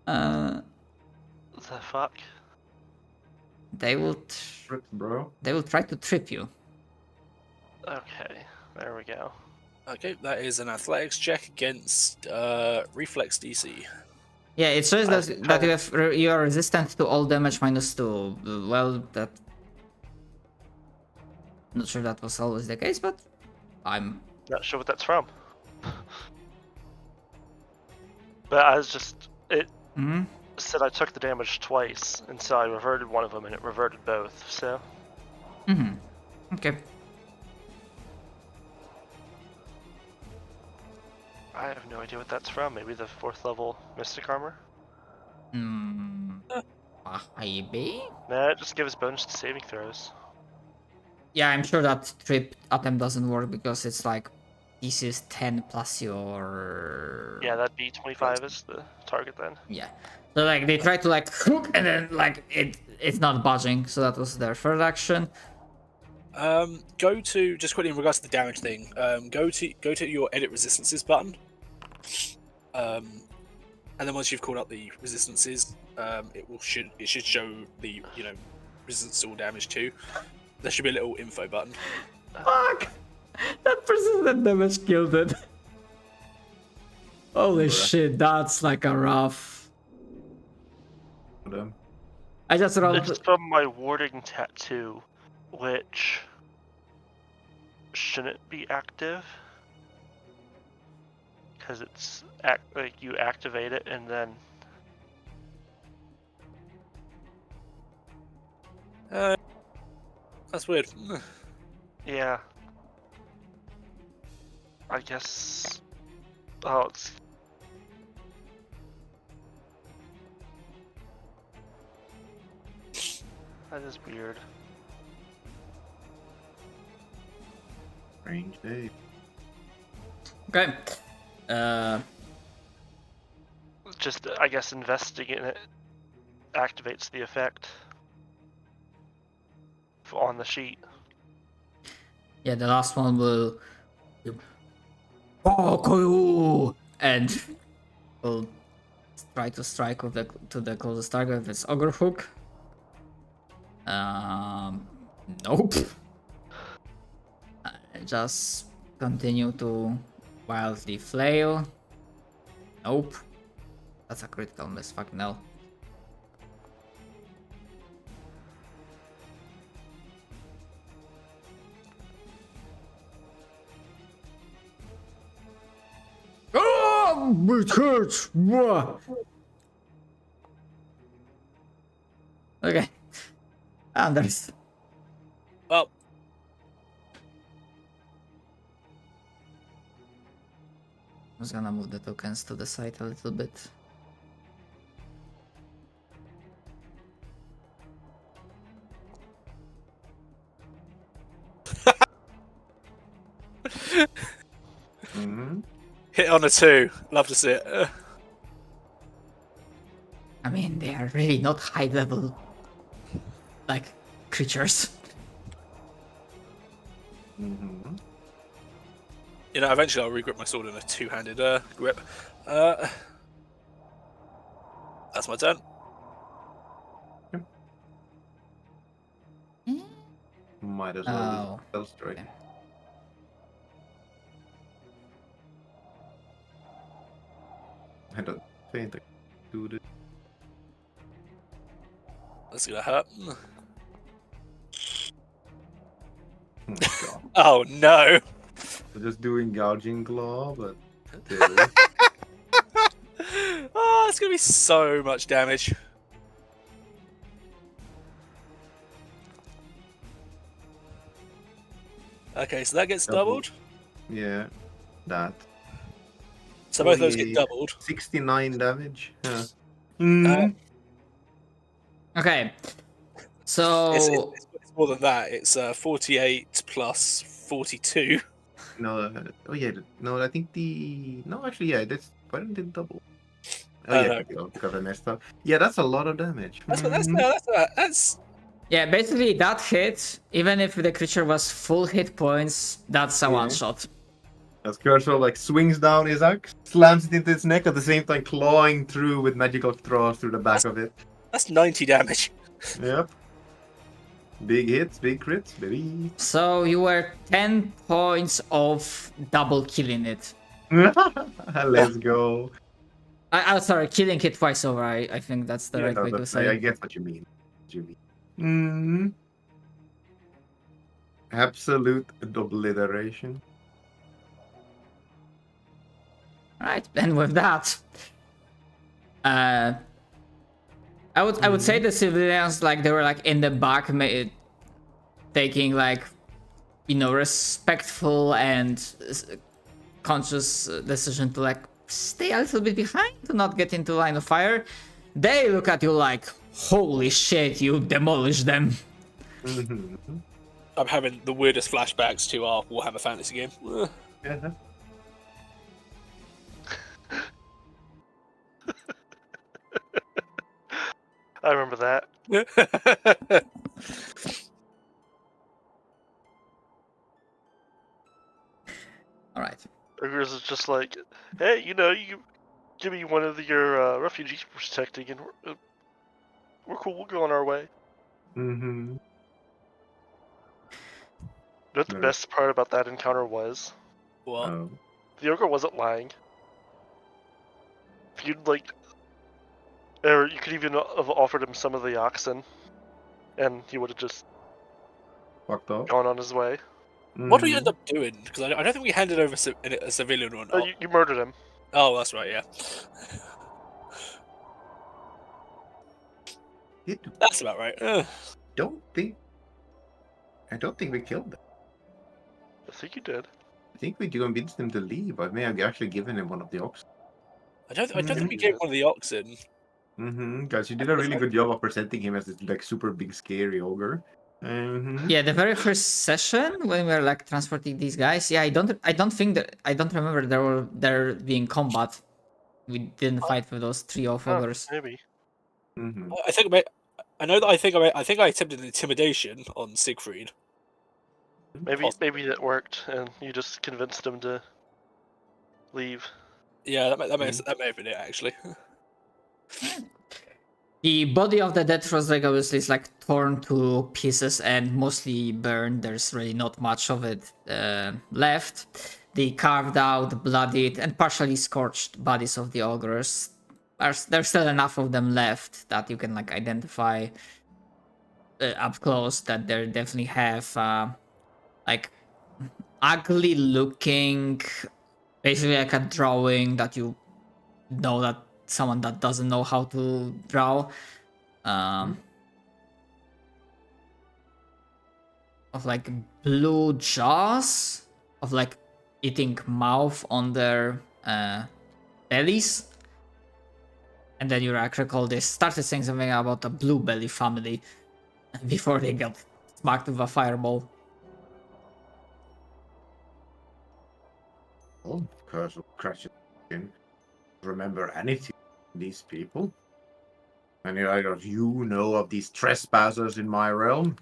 Speaker 4: The fuck?
Speaker 1: They will
Speaker 3: Bro.
Speaker 1: they will try to trip you.
Speaker 4: Okay, there we go.
Speaker 2: Okay, that is an athletics check against reflex DC.
Speaker 1: Yeah, it shows
Speaker 4: I
Speaker 1: that you are resistant to all damage -2. Well, that not sure that was always the case, but I'm
Speaker 4: Not sure what that's from. But I was just said I took the damage twice, and so I reverted one of them, and it reverted both. So
Speaker 1: okay.
Speaker 4: I have no idea what that's from. Maybe the 4th level Mystic Armor.
Speaker 1: Maybe.
Speaker 4: Nah, it just gives bonus to saving throws.
Speaker 1: Yeah, I'm sure that trip attempt doesn't work because it's like this is 10 plus your.
Speaker 4: Yeah, that B25 is the target then.
Speaker 1: Yeah. So like they try to like hook and then like it's not budging. So that was their third action.
Speaker 2: Go to, just quickly in regards to the damage thing. Go to your edit resistances button. And then once you've called out the resistances, it should show the resistance to all damage too. There should be a little info button.
Speaker 1: Fuck! That persistent damage killed it. Holy shit, that's like a rough. I just rolled.
Speaker 4: It's from my warding tattoo, which shouldn't be active. Because it's like you activate it and then.
Speaker 2: That's weird.
Speaker 4: Yeah. I guess. Oh, it's. That is weird.
Speaker 3: Strange day.
Speaker 1: Okay.
Speaker 4: Just, I guess, investigating it activates the effect on the sheet.
Speaker 1: Yeah, the last one will. And will try to strike with the closest target with its Ogre Hook. Nope. Just continue to Wildly flail. Nope. That's a critical miss. Fucking hell. Oh, it hurts. Okay. Anders.
Speaker 2: Well,
Speaker 1: I was gonna move the tokens to the side a little bit.
Speaker 2: hit on a 2. Love to see it.
Speaker 1: I mean, they are really not high level, like, creatures.
Speaker 3: Mm-hmm.
Speaker 2: You know, eventually I'll regrip my sword in a 2-handed grip. That's my turn.
Speaker 3: Might as well
Speaker 1: Oh.
Speaker 3: spell strike.
Speaker 1: Okay.
Speaker 3: I don't think I can do this.
Speaker 2: That's gonna hurt.
Speaker 3: Oh my god.
Speaker 2: Oh no!
Speaker 3: I'm just doing gouging claw, but
Speaker 2: Oh, it's gonna be so much damage. Okay, so that gets
Speaker 3: Double.
Speaker 2: doubled.
Speaker 3: yeah, that
Speaker 2: So both of those get
Speaker 3: 40.
Speaker 2: doubled.
Speaker 3: 69 damage. Yeah. Mm.
Speaker 1: Okay. So
Speaker 2: It's more than that. It's 48 plus 42.
Speaker 3: No, oh yeah, no, I think no, actually, yeah, that's why didn't it double? Oh
Speaker 2: Oh,
Speaker 3: yeah,
Speaker 2: no.
Speaker 3: because I messed up. Yeah, that's a lot of damage.
Speaker 2: That's
Speaker 1: yeah, basically that hit, even if the creature was full hit points, that's a
Speaker 3: Yeah.
Speaker 1: one shot.
Speaker 3: As Kershaw like swings down his axe, slams it into its neck at the same time, clawing through with magical throws through the back of it.
Speaker 2: that's 90 damage.
Speaker 3: Yep. Big hits, big crits, baby.
Speaker 1: So you were 10 points of double killing it.
Speaker 3: Let's go.
Speaker 1: I'm sorry, killing it twice over. I think that's the
Speaker 3: Yeah,
Speaker 1: right
Speaker 3: no,
Speaker 1: way to
Speaker 3: that's-
Speaker 1: say
Speaker 3: I
Speaker 1: it.
Speaker 3: get what you mean. Absolute obliteration.
Speaker 1: Right, and with that, I would say the civilians, like, they were like in the back, taking like, you know, respectful and conscious decision to like stay a little bit behind to not get into line of fire. They look at you like, holy shit, you demolished them.
Speaker 3: Mhm.
Speaker 2: I'm having the weirdest flashbacks to our Warhammer Fantasy game.
Speaker 3: Yeah.
Speaker 4: I remember that.
Speaker 1: All right.
Speaker 4: Ogres is just like, hey, you know, you give me one of your refugees you're protecting, and we're cool. We'll go on our way.
Speaker 3: Mm-hmm.
Speaker 4: You know what the
Speaker 3: Right.
Speaker 4: best part about that encounter was?
Speaker 2: What?
Speaker 3: Oh.
Speaker 4: The ogre wasn't lying. If you'd like, or you could even have offered him some of the oxen, and he would have just
Speaker 3: Fucked off.
Speaker 4: gone on his way.
Speaker 2: What do we
Speaker 3: Mhm.
Speaker 2: end up doing? Because I don't think we handed over a civilian or
Speaker 4: Oh,
Speaker 2: not.
Speaker 4: you murdered him.
Speaker 2: Oh, that's right, yeah.
Speaker 3: It
Speaker 2: That's about right.
Speaker 3: don't think. I don't think we killed them.
Speaker 4: I think you did.
Speaker 3: I think we convinced him to leave. I may have actually given him one of the oxen.
Speaker 2: I don't think we gave one of the oxen.
Speaker 3: Mm-hmm. Guys, you did a really good job of presenting him as this like super big scary ogre. Mm-hmm.
Speaker 1: Yeah, the very first session when we were like transporting these guys, yeah, I don't remember there being combat. We didn't fight with those three
Speaker 4: Oh,
Speaker 1: ogres.
Speaker 4: maybe.
Speaker 3: Mm-hmm.
Speaker 2: I think I attempted intimidation on Siegfried.
Speaker 4: Maybe that worked, and you just convinced him to leave.
Speaker 2: Yeah, that may have been it actually.
Speaker 1: The body of the dead Rosrega obviously is like torn to pieces and mostly burned. There's really not much of it left. the carved out, bloodied, and partially scorched bodies of the ogres. There's still enough of them left that you can like identify up close that they definitely have like ugly looking, basically like a drawing that you know that someone that doesn't know how to draw. Of like blue jaws, of like eating mouth on their bellies. And then you recall they started saying something about the blue belly family before they got smacked with a fireball.
Speaker 3: Oh, curse of crashes. Remember anything from these people? Any either of you know of these trespassers in my realm?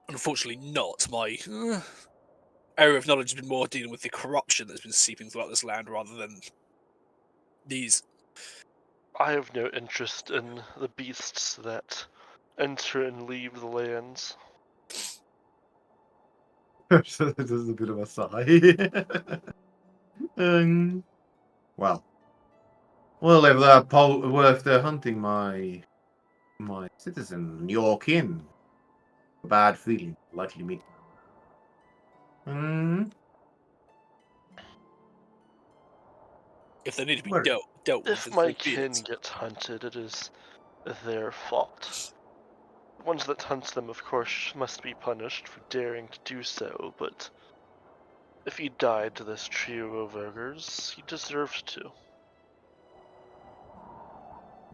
Speaker 2: Unfortunately, not. My area of knowledge has been more dealing with the corruption that's been seeping throughout this land rather than these.
Speaker 4: I have no interest in the beasts that enter and leave the lands.
Speaker 3: This is a bit of a sigh. Well, if they're hunting my citizen, your kin, a bad feeling, likely me.
Speaker 2: If they need to be
Speaker 3: Where-
Speaker 2: dealt with,
Speaker 4: If
Speaker 2: then
Speaker 4: my
Speaker 2: so be
Speaker 4: kin
Speaker 2: it.
Speaker 4: get hunted, it is their fault. The ones that hunt them, of course, must be punished for daring to do so, but if he died to this trio of ogres, he deserved to.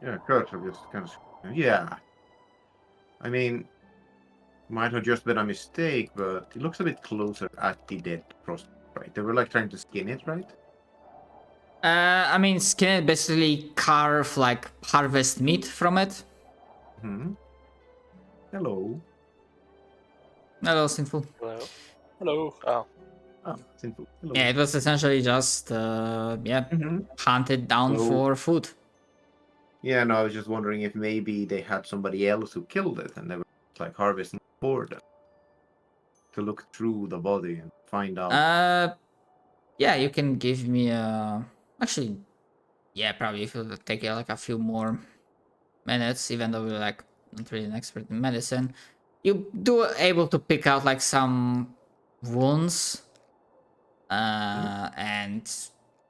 Speaker 3: Yeah, Kurt, I'm just kind of. Yeah. I mean, might have just been a mistake, but it looks a bit closer at the dead prospect, right? They were like trying to skin it, right?
Speaker 1: I mean, skin basically carve like harvest meat from it.
Speaker 3: Hmm. Hello.
Speaker 1: Hello, sinful.
Speaker 4: Hello?
Speaker 2: Hello.
Speaker 4: Oh,
Speaker 3: Ah, simple. Hello.
Speaker 1: Yeah, it was essentially just hunted down
Speaker 3: So-
Speaker 1: for food.
Speaker 3: Yeah, no, I was just wondering if maybe they had somebody else who killed it and they were like harvesting for them to look through the body and find out.
Speaker 1: Yeah, you can give me actually, yeah, probably if you take like a few more minutes, even though you're like not really an expert in medicine, you do able to pick out like some wounds, and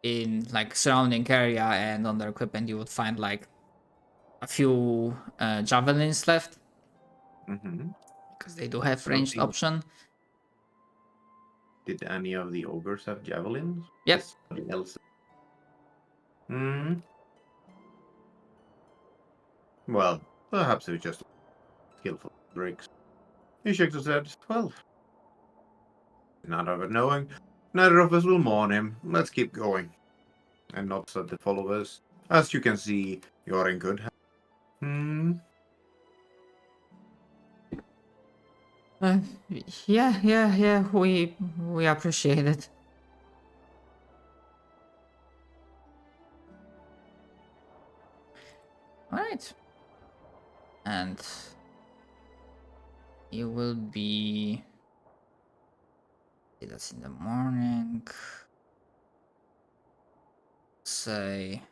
Speaker 1: in like surrounding area and on their equipment you would find like a few javelins left
Speaker 3: Mm-hmm.
Speaker 1: because they do have
Speaker 3: So
Speaker 1: ranged
Speaker 3: the-
Speaker 1: option.
Speaker 3: Did any of the ogres have javelins?
Speaker 1: Yep.
Speaker 3: Yes, somebody else. Hmm. Well, perhaps it was just skillful breaks. He shakes his head. Well, none of it knowing. Neither of us will mourn him. Let's keep going. And nods at the followers. As you can see, you're in good hands. Hmm.
Speaker 1: Yeah, we appreciate it. All right, and you will be. That's in the morning. Say.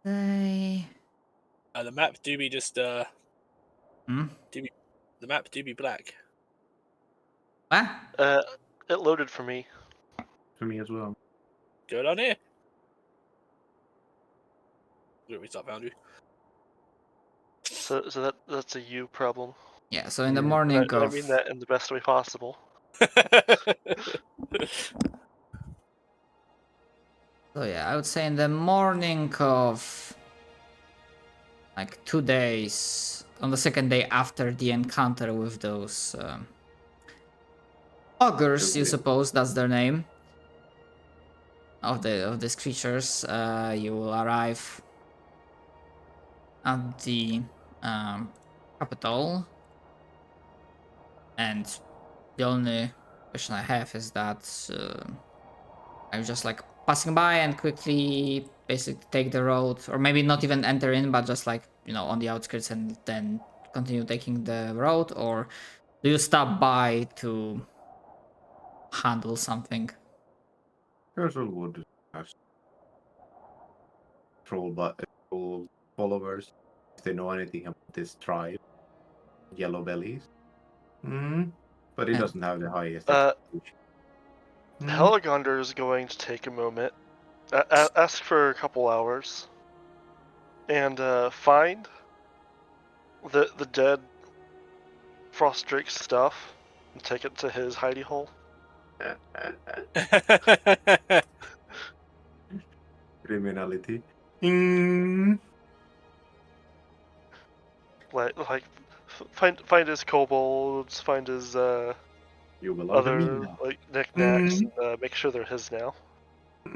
Speaker 1: Day.
Speaker 2: The map do be just the map do be black.
Speaker 1: Ah,
Speaker 4: it loaded for me.
Speaker 3: For me as well.
Speaker 2: Go down here. Where we start found you.
Speaker 4: So that's a you problem.
Speaker 1: yeah. So in the
Speaker 3: Yeah.
Speaker 1: morning
Speaker 4: And I
Speaker 1: of.
Speaker 4: mean that in the best way possible.
Speaker 1: So yeah, I would say in the morning of like 2 days, on the second day after the encounter with those ogres, you
Speaker 3: Okay.
Speaker 1: suppose that's their name of these creatures, you will arrive at the capital, and the only question I have is that I'm just like passing by and quickly basically take the road, or maybe not even enter in, but just like on the outskirts and then continue taking the road, or Do you stop by to handle something?
Speaker 3: Cursor would have troll followers if they know anything about this tribe, yellow bellies. But he
Speaker 1: Yeah.
Speaker 3: doesn't have the highest
Speaker 4: Uh,
Speaker 3: expectation.
Speaker 4: Helgonder is going to take a moment, ask for a couple hours, and find the dead Frostdrake stuff and take it to his hidey hole.
Speaker 3: Criminality.
Speaker 4: Like find his kobolds, find his
Speaker 3: You belong to me
Speaker 4: other
Speaker 3: now.
Speaker 4: like knickknacks, and make sure they're his now. He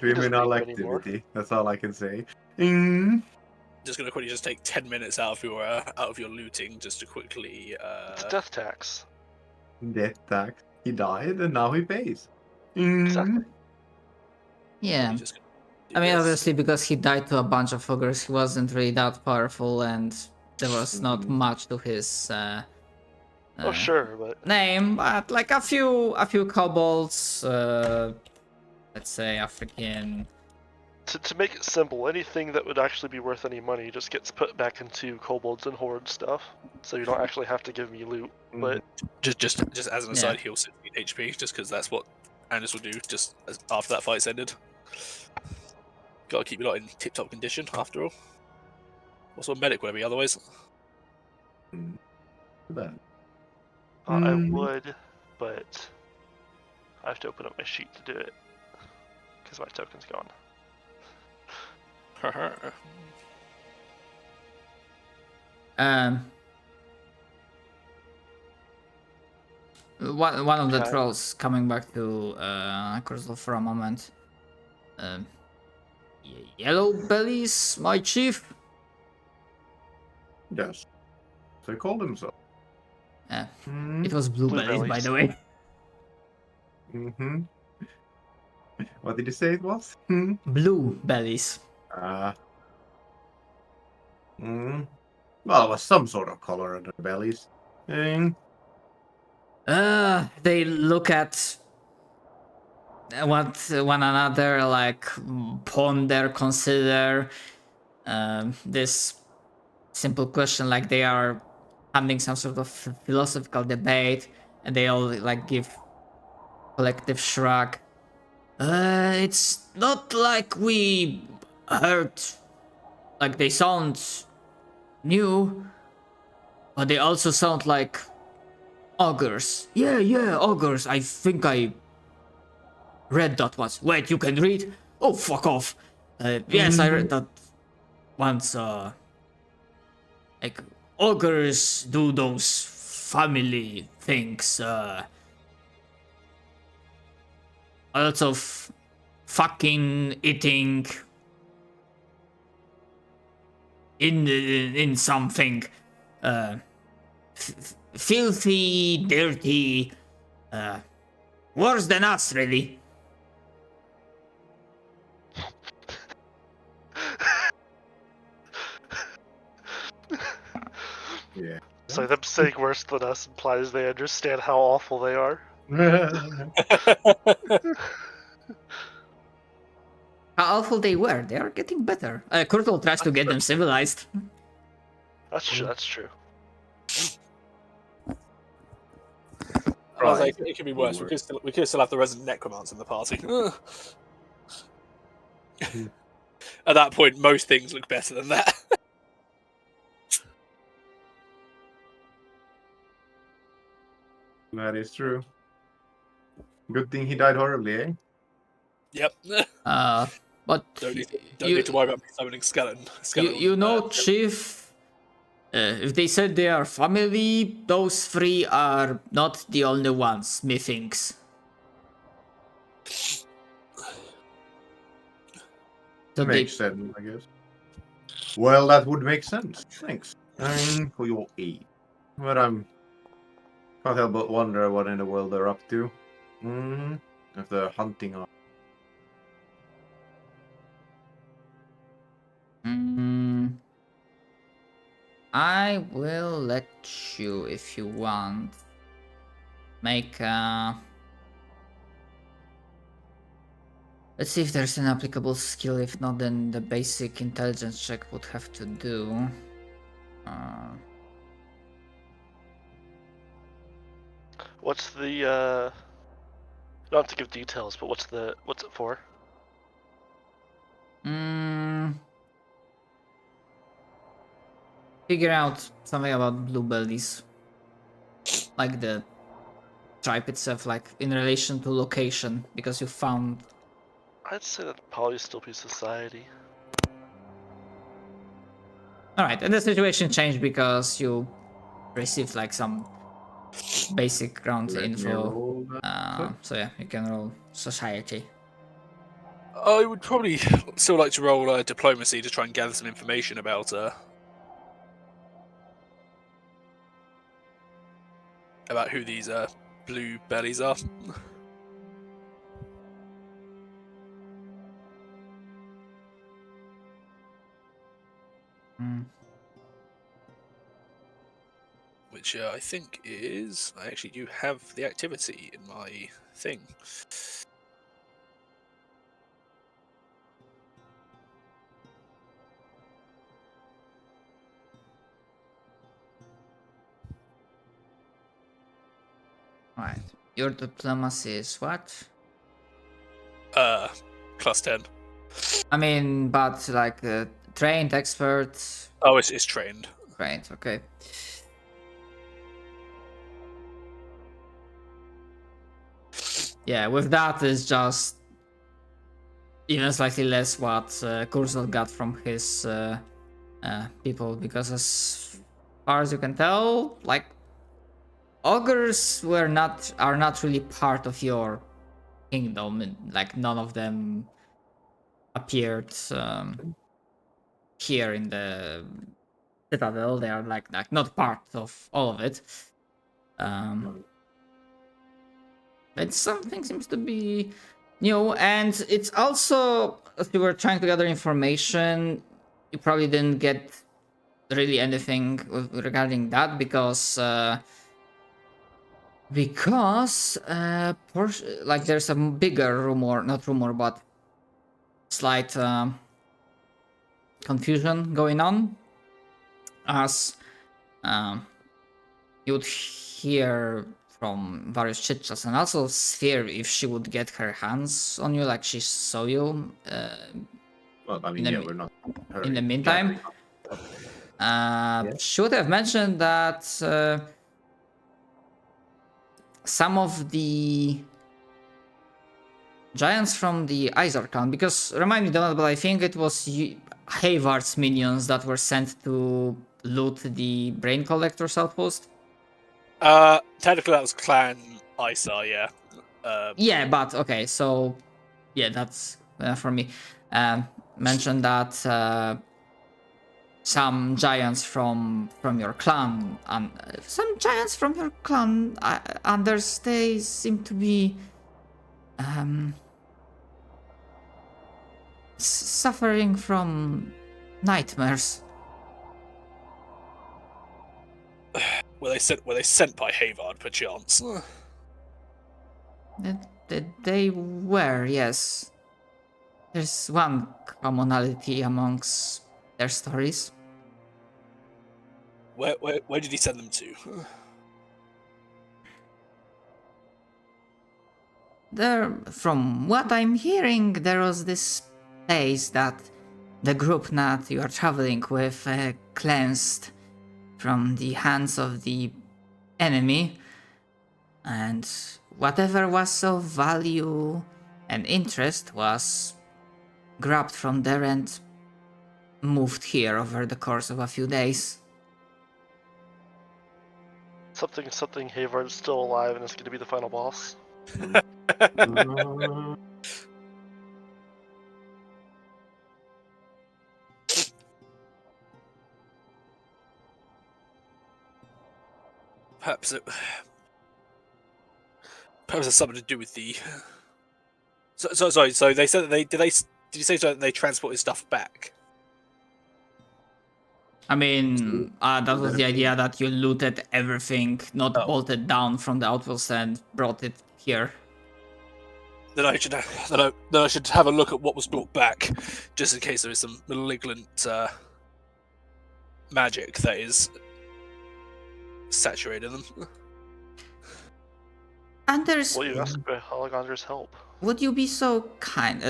Speaker 4: doesn't need
Speaker 3: Criminal
Speaker 4: them anymore.
Speaker 3: activity. That's all I can say.
Speaker 2: Just gonna quickly just take 10 minutes out of your looting just to quickly.
Speaker 4: It's death tax.
Speaker 3: Death tax. He died and now he pays.
Speaker 4: Exactly.
Speaker 1: Yeah.
Speaker 2: just gonna do
Speaker 1: I mean,
Speaker 2: this.
Speaker 1: obviously, because he died to a bunch of ogres, he wasn't really that powerful, and there was not
Speaker 3: Mhm.
Speaker 1: much to his
Speaker 4: Oh sure, but
Speaker 1: name. But like a few kobolds, let's say African.
Speaker 4: to make it simple, anything that would actually be worth any money just gets put back into kobolds and horde stuff. So you don't actually have to give me loot. But
Speaker 2: Just as an aside, heal 16 HP, just because that's what Anders will do. Just after that fight's ended. Gotta keep your lot in tip-top condition, after all. What sort of medic would I be otherwise?
Speaker 3: Bad.
Speaker 4: I would, but I have to open up my sheet to do it because my token's gone.
Speaker 1: One of the
Speaker 4: Okay.
Speaker 1: trolls coming back to Crystal for a moment. Yellow bellies, my chief.
Speaker 3: Yes. So he called himself.
Speaker 1: It was blue
Speaker 4: Blue
Speaker 1: bellies, by
Speaker 4: bellies.
Speaker 1: the way.
Speaker 3: Mm-hmm. What did you say it was?
Speaker 1: Blue bellies.
Speaker 3: Well, it was some sort of color on their bellies.
Speaker 1: They look at what one another, like ponder, consider this simple question, like they are having some sort of philosophical debate, and they all like give collective shrug. It's not like we heard, like they sound new, but they also sound like ogres. Yeah, ogres. I think I read that once. Wait, you can read? Oh, fuck off. Yes, I read that once. Like, ogres do those family things. Lots of fucking eating in something. Filthy, dirty. Worse than us, really.
Speaker 3: Yeah.
Speaker 4: So them saying worse than us implies they understand how awful they are.
Speaker 1: How awful they were. They are getting better. Kurtle tries to get them civilized.
Speaker 4: That's true. That's true.
Speaker 2: I was like, it could be worse. We could still have the resident necromancer in the party. At that point, most things look better than that.
Speaker 3: That is true. Good thing he died horribly, eh?
Speaker 2: Yep.
Speaker 1: But
Speaker 2: Don't need to worry about me summoning skeleton.
Speaker 1: you know, Chief, if they said they are family, those three are not the only ones, methinks. So
Speaker 3: Makes sense, I guess. Well, that would make sense. Thanks. For your aid. But can't help but wonder what in the world they're up to. If they're hunting on.
Speaker 1: I will let you, if you want, make a... Let's see if there's an applicable skill. If not, then the basic intelligence check would have to do.
Speaker 4: What's the you don't have to give details, but what's it for?
Speaker 1: Figure out something about blue bellies. Like the tribe itself, like in relation to location, because you found...
Speaker 4: I'd say that'd probably still be society.
Speaker 1: Alright, and the situation changed because you received like some basic ground
Speaker 3: Let me
Speaker 1: info.
Speaker 3: roll that.
Speaker 1: So yeah, you can roll society.
Speaker 2: I would probably still like to roll diplomacy to try and gather some information about who these blue bellies are. Which I think is... I actually do have the activity in my thing.
Speaker 1: Right. Your diplomacy is what?
Speaker 2: Plus 10.
Speaker 1: I mean, but like trained, expert.
Speaker 2: Oh, it's trained.
Speaker 1: Trained, okay. Yeah, with that is just even slightly less what Kurzul got from his people, because as far as you can tell, like ogres are not really part of your kingdom. Like none of them appeared here in the citadel. They are like not part of all of it. But something seems to be new, and it's also, as you were trying to gather information, you probably didn't get really anything regarding that because like there's a bigger rumor, not rumor, but slight confusion going on, as you'd hear from various chit-chats, and also Sphere, if she would get her hands on you, like she saw you.
Speaker 3: Well, I mean, yeah, we're not.
Speaker 1: In the meantime, she would have mentioned that some of the giants from the Izar clan, because remind me, Donald, but I think it was Hayward's minions that were sent to loot the Brain Collector's outpost.
Speaker 2: Technically that was Clan Isar, yeah.
Speaker 1: Yeah, but okay, so yeah, that's for me. Mentioned that some giants from your clan, and some giants from your clan, others, they seem to be suffering from nightmares.
Speaker 2: Were they sent by Havard, perchance?
Speaker 1: They were, yes. There's one commonality amongst their stories.
Speaker 2: Where did he send them to?
Speaker 1: From what I'm hearing, there was this place that the group that you are traveling with cleansed from the hands of the enemy, and whatever was of value and interest was grabbed from there and moved here over the course of a few days.
Speaker 4: Something Havard's still alive and is going to be the final boss.
Speaker 2: Perhaps it has something to do with the. Sorry. So they said that did you say so that they transported stuff back?
Speaker 1: I mean, that was the idea that you looted everything, not
Speaker 2: Oh.
Speaker 1: bolted down from the outpost and brought it here.
Speaker 2: Then I should have a look at what was brought back, just in case there is some malignant magic that is saturated in them.
Speaker 1: Anders,
Speaker 4: Well, you asked for Hologonder's help.
Speaker 1: would you be so kind?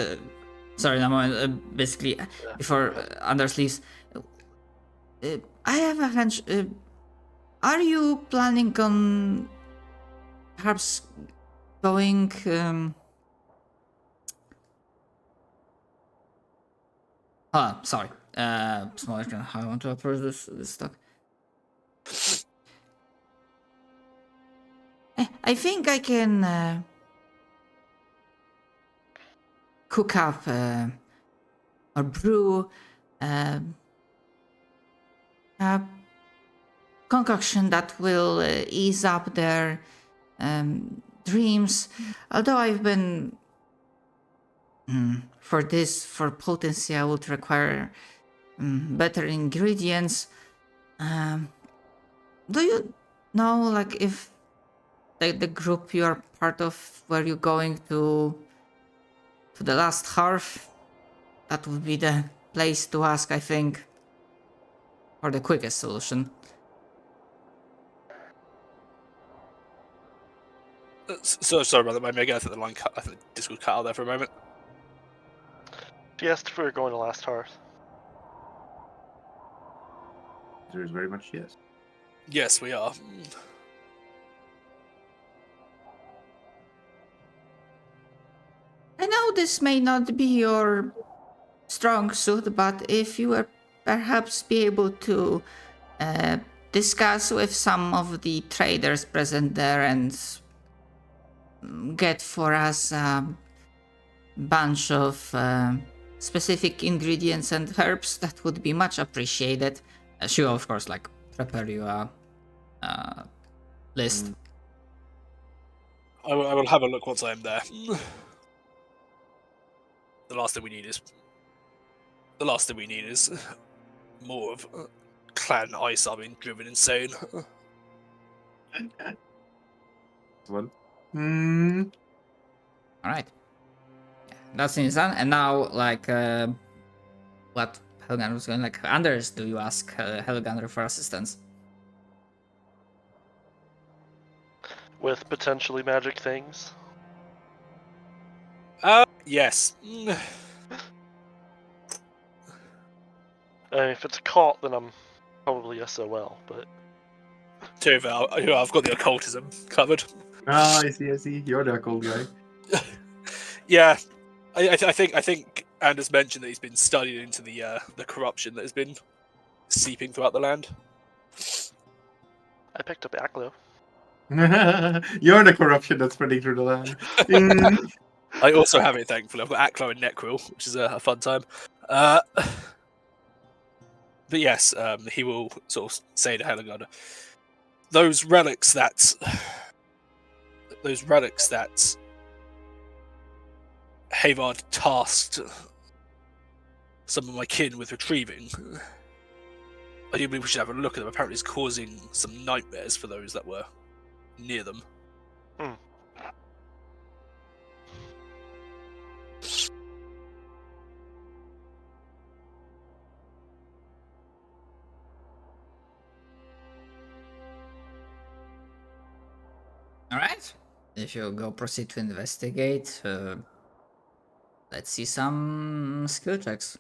Speaker 1: Sorry, a moment. Basically, before Anders leaves, I have a hunch. Are you planning on perhaps going? Sorry. Smaller. How I want to approach this stuff. I think I can cook up or brew a concoction that will ease up their dreams. Although I've been for potency, I would require better ingredients. Do you know, like, if the group you are part of, were you going to the last hearth? That would be the place to ask, I think, or the quickest solution.
Speaker 2: So sorry about that, Meg. I think the line cut. I think the Discord cut out there for a moment.
Speaker 4: She asked if we were going to Last Hearth.
Speaker 3: There's very much yes.
Speaker 2: Yes, we are.
Speaker 1: I know this may not be your strong suit, but if you were perhaps be able to discuss with some of the traders present there and get for us a bunch of specific ingredients and herbs, that would be much appreciated. She will, of course, like, prepare you a list.
Speaker 2: I will have a look once I am there. The last thing we need is more of clan ice being driven insane.
Speaker 3: One.
Speaker 1: All right, that's insane. And now, like, what Helgander was going, like, Anders, do you ask Helgander for assistance?
Speaker 4: With potentially magic things.
Speaker 2: Yes.
Speaker 4: If it's a cult, then I'm probably SOL, but...
Speaker 2: I've got the occultism covered.
Speaker 3: Ah, I see. You're the occult guy.
Speaker 2: Yeah, I think Anders mentioned that he's been studying into the corruption that has been seeping throughout the land.
Speaker 4: I picked up Aklo.
Speaker 3: You're the corruption that's spreading through the land.
Speaker 2: I also have it, thankfully. I've got Aklo and Necril, which is a fun time. But yes, he will sort of say to Helgander, those relics that Havard tasked some of my kin with retrieving, I do believe we should have a look at them. Apparently it's causing some nightmares for those that were near them.
Speaker 1: All right. If you go proceed to investigate, let's see some skill checks.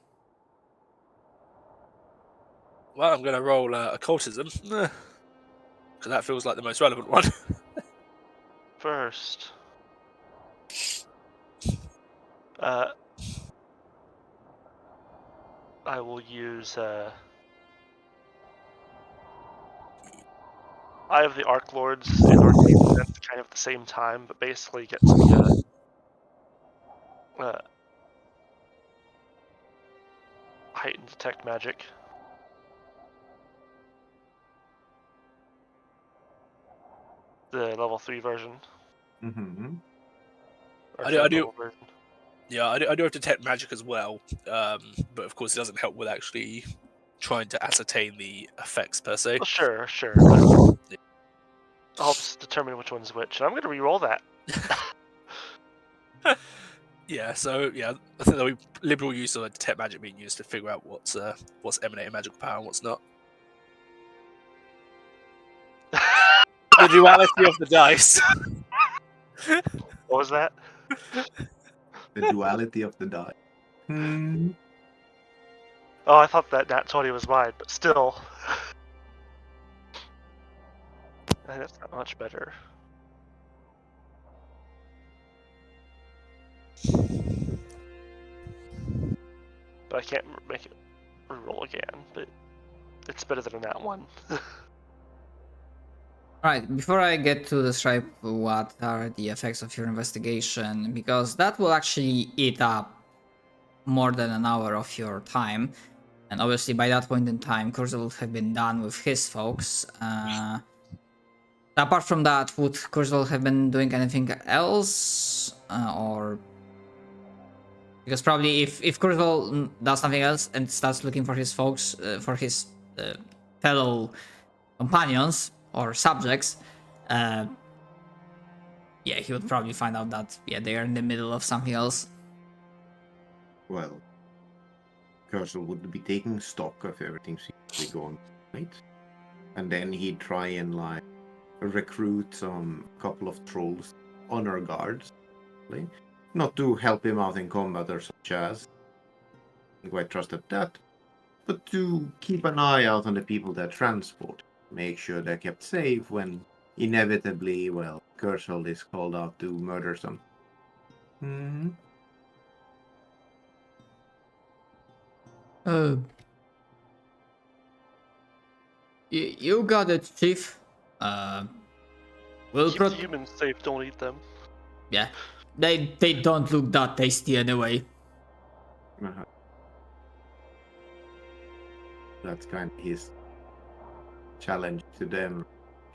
Speaker 2: Well, I'm going to roll occultism, because that feels like the most relevant one.
Speaker 4: First. I will use I have the Arc Lords and Arcane Defense kind of at the same time, but basically gets me heightened detect magic. The level 3 version.
Speaker 3: Mm-hmm.
Speaker 2: I do. Yeah, I do have detect magic as well, but of course it doesn't help with actually trying to ascertain the effects per se.
Speaker 4: Well, sure. But helps determine which one's which. And I'm gonna re-roll that.
Speaker 2: Yeah, so I think there'll be liberal use of detect magic being used to figure out what's emanating magical power and what's not. The duality of the dice.
Speaker 4: What was that?
Speaker 3: The duality of the die. Hmm.
Speaker 4: Oh, I thought that nat 20 was mine, but still. I think that's not much better. But I can't make it re-roll again, but it's better than that one.
Speaker 1: Alright, before I get to describe what are the effects of your investigation, because that will actually eat up more than an hour of your time. And obviously by that point in time, Kurzil would have been done with his folks. Apart from that, would Kurzil have been doing anything else? Or... Because probably if Kurzil does something else and starts looking for his folks, for his fellow companions or subjects, yeah, he would probably find out that they are in the middle of something else.
Speaker 3: Well, Cursor would be taking stock of everything seems to be going right, and then he'd try and like recruit some couple of trolls honor guards, right? Not to help him out in combat or such as, I'm quite trusted that, but to keep an eye out on the people that transport, make sure they're kept safe when inevitably, well, Kershaw is called out to murder some. Mm-hmm.
Speaker 1: You got it, Chief. We'll
Speaker 4: Keep the humans safe, don't eat them.
Speaker 1: Yeah, they don't look that tasty anyway.
Speaker 3: Uh-huh. That's kind of his challenge to them.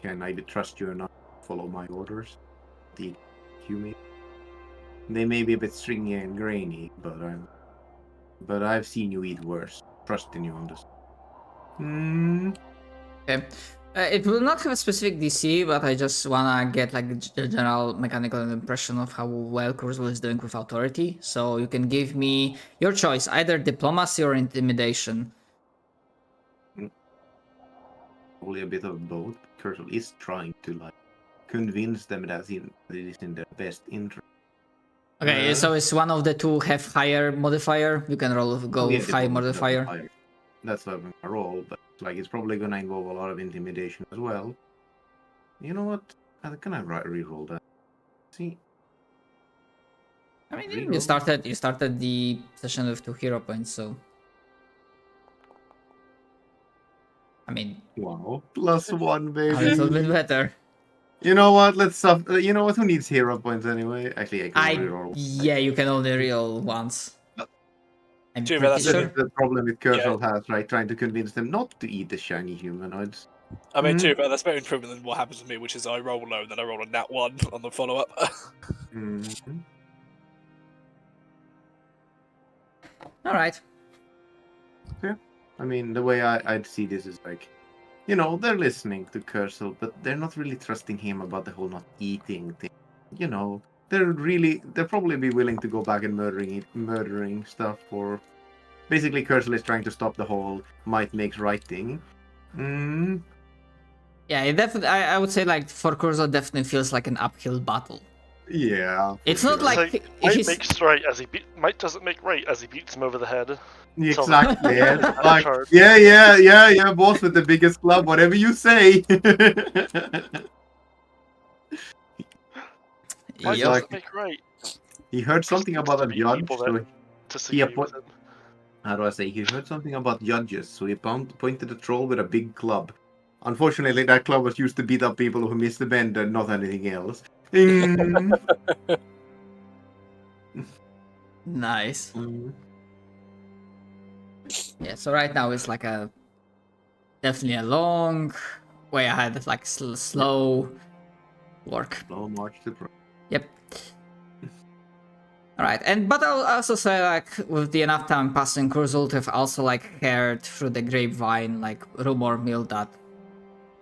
Speaker 3: Can I trust you enough to follow my orders? The human. They may be a bit stringy and grainy, but I've seen you eat worse. Trust in you on this.
Speaker 1: Okay. It will not have a specific DC, but I just wanna get like the general mechanical impression of how well Kurzweil is doing with authority. So you can give me your choice, either diplomacy or intimidation.
Speaker 3: Probably a bit of both. Kurzweil is trying to like convince them that it is in their best interest.
Speaker 1: Okay, so is one of the two have higher modifier? You can go with high modifier.
Speaker 3: That's what I'm gonna roll, but like it's probably gonna involve a lot of intimidation as well. You know what? Can I re-roll that? See,
Speaker 1: I mean, you started the session with 2 hero points, so I mean,
Speaker 3: wow, +1, baby.
Speaker 1: a little bit better.
Speaker 3: You know what? Let's you know what? Who needs hero points anyway? Actually, I can reroll.
Speaker 1: Yeah, you can only reroll once. I'm
Speaker 2: True,
Speaker 1: pretty
Speaker 2: that's
Speaker 1: sure.
Speaker 3: That's the problem with Kershaw has, right? Trying to convince them not to eat the shiny humanoids.
Speaker 2: I mean, too, but that's better improvement than what happens with me, which is I roll low and then I roll a nat 1 on the follow-up.
Speaker 1: All right.
Speaker 3: Yeah. I mean, the way I'd see this is like, you know, they're listening to Kershaw, but they're not really trusting him about the whole not eating thing. You know, they'll probably be willing to go back and murdering stuff for. Basically, Kershaw is trying to stop the whole might makes right thing.
Speaker 1: Yeah, it definitely. I would say like for Kurzo, definitely feels like an uphill battle.
Speaker 3: Yeah.
Speaker 1: It's not like
Speaker 4: Might makes right as he might doesn't make right as he beats him over the head.
Speaker 3: Exactly. Like, yeah, boss with the biggest club, whatever you say.
Speaker 4: Might doesn't make right.
Speaker 3: He heard something about a judge, so how do I say? He heard something about judges, so he pointed a troll with a big club. Unfortunately, that club was used to beat up people who missed the bend and not anything else.
Speaker 1: Nice. Yeah, so right now it's like definitely a long way ahead. It's like slow work.
Speaker 3: Slow march to pro.
Speaker 1: Yep. Alright, and but I'll also say, like, with the enough time passing, Kurzult have also, like, heard through the grapevine, like, rumor mill that,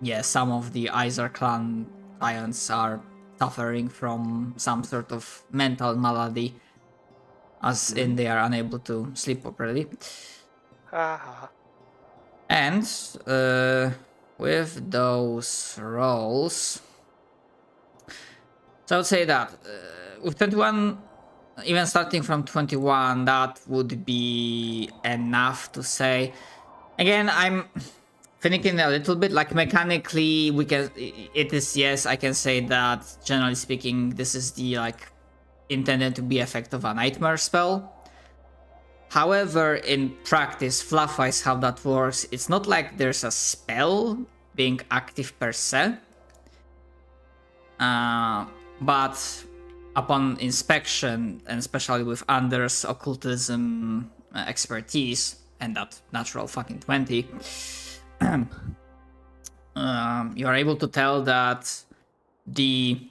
Speaker 1: yeah, some of the Izar clan giants are suffering from some sort of mental malady, as in they are unable to sleep properly.
Speaker 4: Ah.
Speaker 1: And with those rolls, so I would say that with 21, even starting from 21, that would be enough to say. Again, I'm thinking a little bit, like, mechanically, we can, it is, yes, I can say that, generally speaking, this is the, like, intended to be effect of a nightmare spell. However, in practice, fluff-wise, how that works, it's not like there's a spell being active per se, but upon inspection, and especially with Anders' occultism expertise, and that natural fucking 20, you are able to tell that the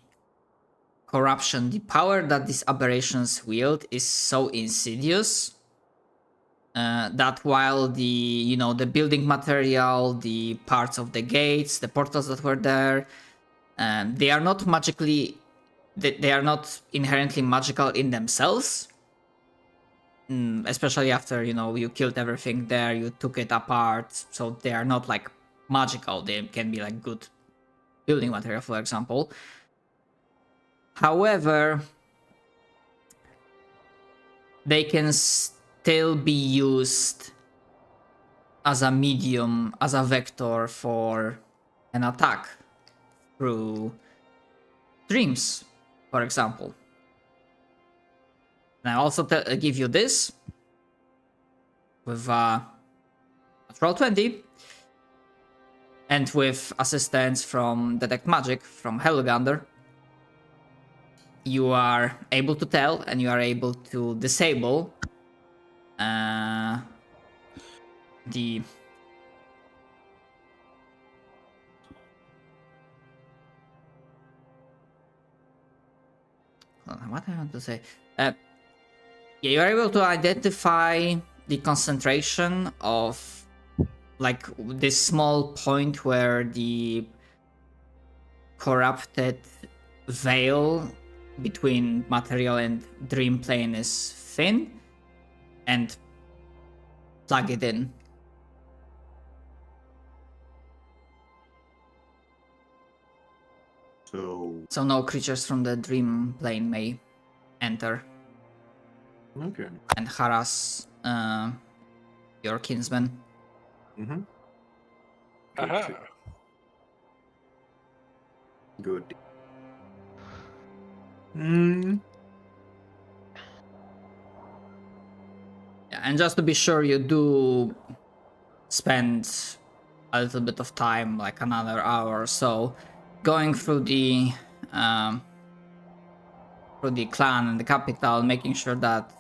Speaker 1: corruption, the power that these aberrations wield is so insidious that while the the building material, the parts of the gates, the portals that were there, they are not magically, they are not inherently magical in themselves. Especially after you killed everything there, you took it apart, so they are not like magical. They can be like good building material, for example. However, they can still be used as a medium, as a vector for an attack through dreams, for example. And I also give you this with natural 20, and with assistance from Detect Magic from Helgander, you are able to tell and you are able to disable the what I want to say. Yeah, you are able to identify the concentration of, like, this small point where the corrupted veil between material and dream plane is thin, and plug it in. So no creatures from the dream plane may enter.
Speaker 3: Okay.
Speaker 1: And harass your kinsman.
Speaker 3: Mm-hmm.
Speaker 2: Aha.
Speaker 3: Good. Mm.
Speaker 1: Yeah, and just to be sure, you do spend a little bit of time, like another hour or so, going through the clan and the capital, making sure that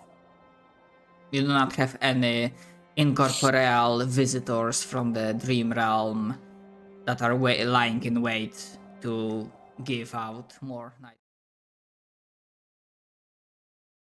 Speaker 1: you do not have any incorporeal visitors from the dream realm that are lying in wait to give out more night.